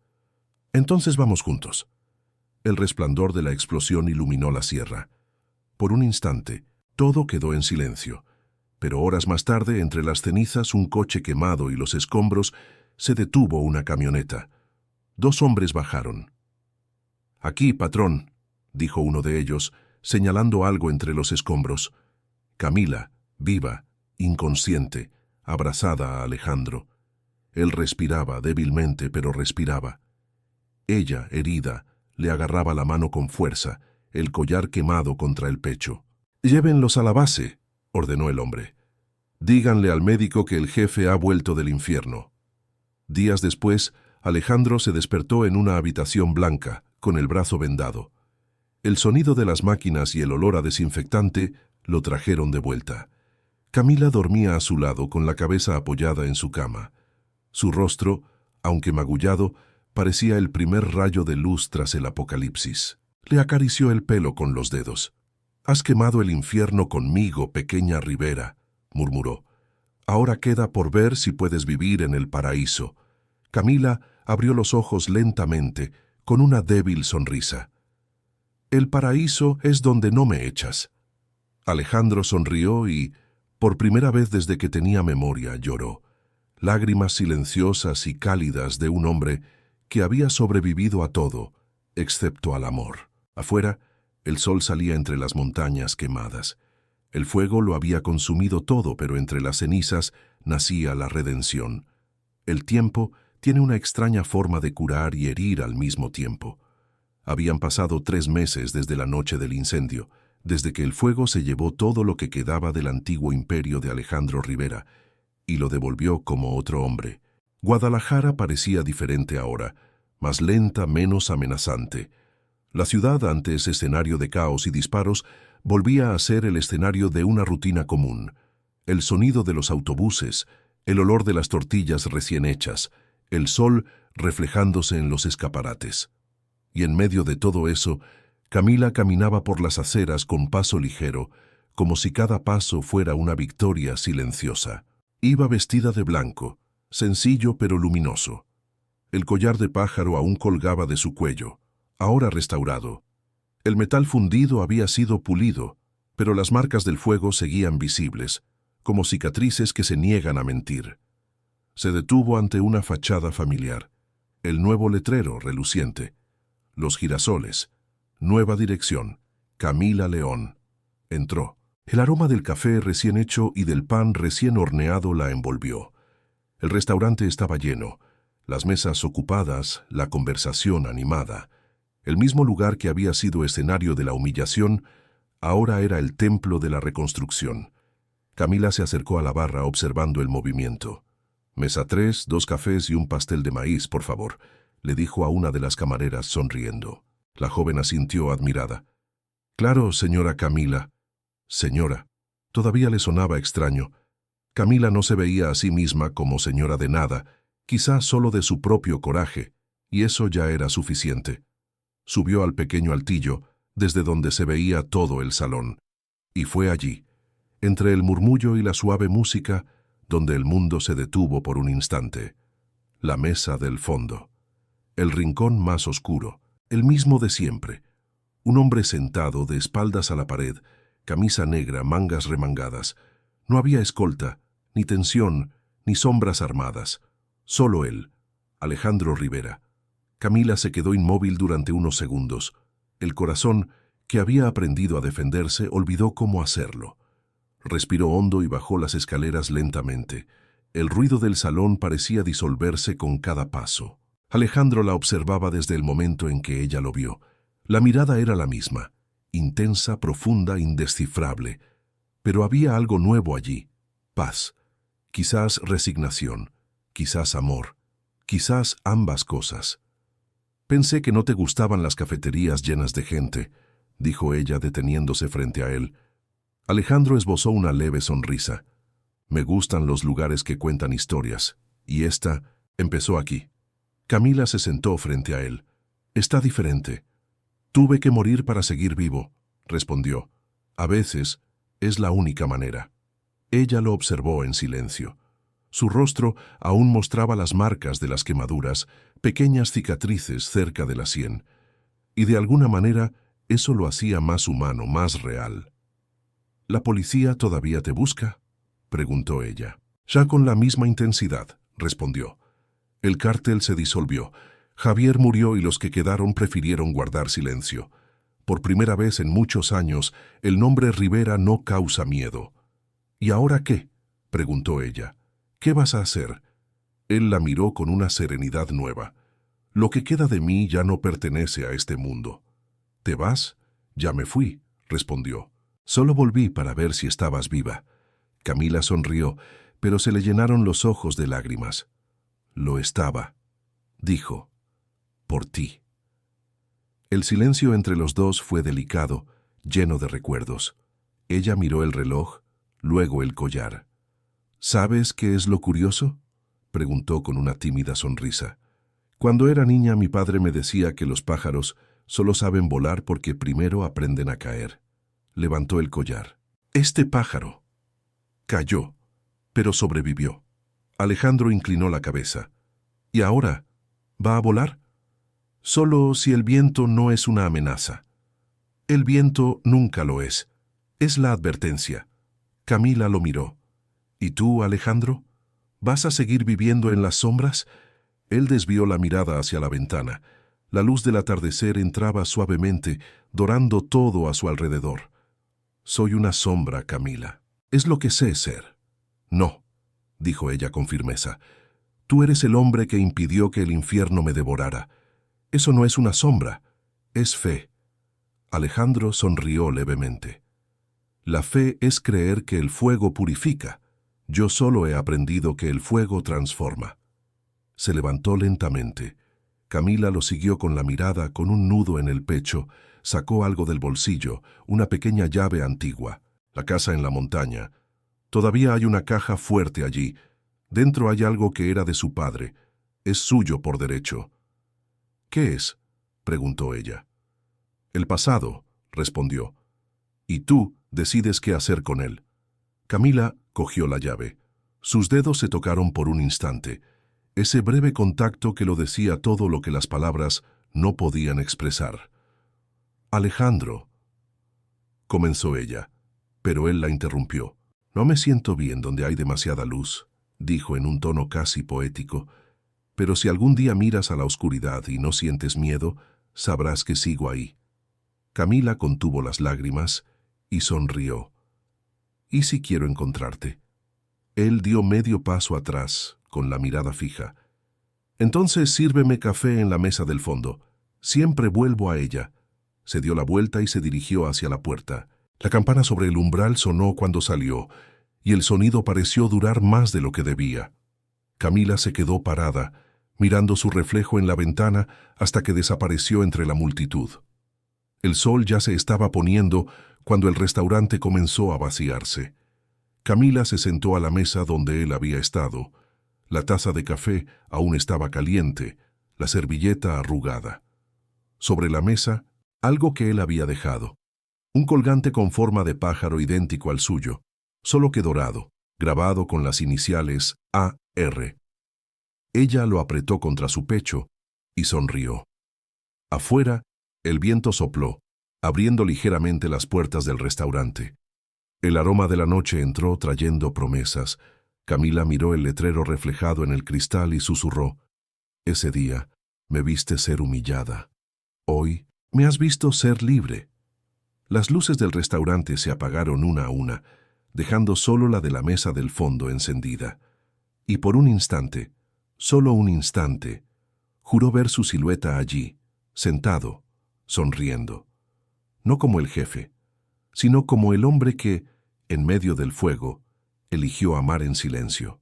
Speaker 1: «Entonces vamos juntos». El resplandor de la explosión iluminó la sierra. Por un instante, todo quedó en silencio. Pero horas más tarde, entre las cenizas, un coche quemado y los escombros, se detuvo una camioneta. 2 hombres bajaron. «Aquí, patrón», dijo uno de ellos, señalando algo entre los escombros. Camila, viva, inconsciente, abrazada a Alejandro. Él respiraba débilmente, pero respiraba. Ella, herida, le agarraba la mano con fuerza, el collar quemado contra el pecho. «Llévenlos a la base», ordenó el hombre. «Díganle al médico que el jefe ha vuelto del infierno». Días después, Alejandro se despertó en una habitación blanca, con el brazo vendado. El sonido de las máquinas y el olor a desinfectante lo trajeron de vuelta. Camila dormía a su lado con la cabeza apoyada en su cama. Su rostro, aunque magullado, parecía el primer rayo de luz tras el apocalipsis. Le acarició el pelo con los dedos. «Has quemado el infierno conmigo, pequeña Rivera», murmuró. «Ahora queda por ver si puedes vivir en el paraíso». Camila abrió los ojos lentamente, con una débil sonrisa. «El paraíso es donde no me echas». Alejandro sonrió y, por primera vez desde que tenía memoria, lloró. Lágrimas silenciosas y cálidas de un hombre que había sobrevivido a todo, excepto al amor. Afuera, el sol salía entre las montañas quemadas. El fuego lo había consumido todo, pero entre las cenizas nacía la redención. El tiempo tiene una extraña forma de curar y herir al mismo tiempo. Habían pasado 3 meses desde la noche del incendio, desde que el fuego se llevó todo lo que quedaba del antiguo imperio de Alejandro Rivera, y lo devolvió como otro hombre. Guadalajara parecía diferente ahora, más lenta, menos amenazante. La ciudad, antes escenario de caos y disparos, volvía a ser el escenario de una rutina común. El sonido de los autobuses, el olor de las tortillas recién hechas, el sol reflejándose en los escaparates. Y en medio de todo eso, Camila caminaba por las aceras con paso ligero, como si cada paso fuera una victoria silenciosa. Iba vestida de blanco, sencillo pero luminoso. El collar de pájaro aún colgaba de su cuello, ahora restaurado. El metal fundido había sido pulido, pero las marcas del fuego seguían visibles, como cicatrices que se niegan a mentir. Se detuvo ante una fachada familiar. El nuevo letrero reluciente. Los girasoles. Nueva dirección. Camila León. Entró. El aroma del café recién hecho y del pan recién horneado la envolvió. El restaurante estaba lleno, las mesas ocupadas, la conversación animada. El mismo lugar que había sido escenario de la humillación, ahora era el templo de la reconstrucción. Camila se acercó a la barra observando el movimiento. «Mesa 3, 2 cafés y un pastel de maíz, por favor», le dijo a una de las camareras sonriendo. La joven asintió admirada. «Claro, señora Camila». Señora. Todavía le sonaba extraño. Camila no se veía a sí misma como señora de nada, quizás solo de su propio coraje, y eso ya era suficiente. Subió al pequeño altillo, desde donde se veía todo el salón, y fue allí, entre el murmullo y la suave música, donde el mundo se detuvo por un instante. La mesa del fondo. El rincón más oscuro, el mismo de siempre. Un hombre sentado de espaldas a la pared, camisa negra, mangas remangadas. No había escolta, ni tensión, ni sombras armadas. Solo él, Alejandro Rivera. Camila se quedó inmóvil durante unos segundos. El corazón, que había aprendido a defenderse, olvidó cómo hacerlo. Respiró hondo y bajó las escaleras lentamente. El ruido del salón parecía disolverse con cada paso. Alejandro la observaba desde el momento en que ella lo vio. La mirada era la misma, intensa, profunda, indescifrable. Pero había algo nuevo allí. Paz. Quizás resignación. Quizás amor. Quizás ambas cosas. «Pensé que no te gustaban las cafeterías llenas de gente», dijo ella deteniéndose frente a él. Alejandro esbozó una leve sonrisa. «Me gustan los lugares que cuentan historias, y esta empezó aquí». Camila se sentó frente a él. «Está diferente». «Tuve que morir para seguir vivo», respondió. «A veces es la única manera». Ella lo observó en silencio. Su rostro aún mostraba las marcas de las quemaduras, pequeñas cicatrices cerca de la sien, y de alguna manera eso lo hacía más humano, más real. «¿La policía todavía te busca?», preguntó ella. «Ya con la misma intensidad», respondió. El cártel se disolvió. Javier murió y los que quedaron prefirieron guardar silencio. Por primera vez en muchos años, el nombre Rivera no causa miedo. «¿Y ahora qué?», preguntó ella. «¿Qué vas a hacer?». Él la miró con una serenidad nueva. «Lo que queda de mí ya no pertenece a este mundo». «¿Te vas?». «Ya me fui», respondió. «Solo volví para ver si estabas viva». Camila sonrió, pero se le llenaron los ojos de lágrimas. «Lo estaba», dijo. «Por ti». El silencio entre los dos fue delicado, lleno de recuerdos. Ella miró el reloj, luego el collar. «¿Sabes qué es lo curioso?», preguntó con una tímida sonrisa. «Cuando era niña mi padre me decía que los pájaros solo saben volar porque primero aprenden a caer». Levantó el collar. «Este pájaro». Cayó, pero sobrevivió. Alejandro inclinó la cabeza. «¿Y ahora? ¿Va a volar?». «Solo si el viento no es una amenaza». «El viento nunca lo es. Es la advertencia». Camila lo miró. «¿Y tú, Alejandro? ¿Vas a seguir viviendo en las sombras?». Él desvió la mirada hacia la ventana. La luz del atardecer entraba suavemente, dorando todo a su alrededor. «Soy una sombra, Camila. Es lo que sé ser». «No», dijo ella con firmeza. «Tú eres el hombre que impidió que el infierno me devorara. Eso no es una sombra, es fe». Alejandro sonrió levemente. «La fe es creer que el fuego purifica. Yo solo he aprendido que el fuego transforma». Se levantó lentamente. Camila lo siguió con la mirada, con un nudo en el pecho. Sacó algo del bolsillo, una pequeña llave antigua. «La casa en la montaña. Todavía hay una caja fuerte allí. Dentro hay algo que era de su padre. Es suyo por derecho». «¿Qué es?», preguntó ella. «El pasado», respondió. «Y tú decides qué hacer con él». Camila cogió la llave. Sus dedos se tocaron por un instante. ese breve contacto que lo decía todo lo que las palabras no podían expresar. «Alejandro», comenzó ella, pero él la interrumpió. «No me siento bien donde hay demasiada luz», dijo en un tono casi poético, «pero si algún día miras a la oscuridad y no sientes miedo, sabrás que sigo ahí». Camila contuvo las lágrimas y sonrió. «¿Y si quiero encontrarte?» Él dio medio paso atrás, con la mirada fija. «Entonces sírveme café en la mesa del fondo. Siempre vuelvo a ella». Se dio la vuelta y se dirigió hacia la puerta. La campana sobre el umbral sonó cuando salió, y el sonido pareció durar más de lo que debía. Camila se quedó parada, mirando su reflejo en la ventana hasta que desapareció entre la multitud. El sol ya se estaba poniendo cuando el restaurante comenzó a vaciarse. Camila se sentó a la mesa donde él había estado. La taza de café aún estaba caliente, la servilleta arrugada. Sobre la mesa, algo que él había dejado. Un colgante con forma de pájaro idéntico al suyo, solo que dorado, grabado con las iniciales A.R. Ella lo apretó contra su pecho y sonrió. Afuera, el viento sopló, abriendo ligeramente las puertas del restaurante. El aroma de la noche entró trayendo promesas. Camila miró el letrero reflejado en el cristal y susurró: «Ese día me viste ser humillada. Hoy me has visto ser libre». Las luces del restaurante se apagaron una a una, dejando solo la de la mesa del fondo encendida. Y por un instante, solo un instante, juró ver su silueta allí, sentado, sonriendo. No como el jefe, sino como el hombre que, en medio del fuego, eligió amar en silencio.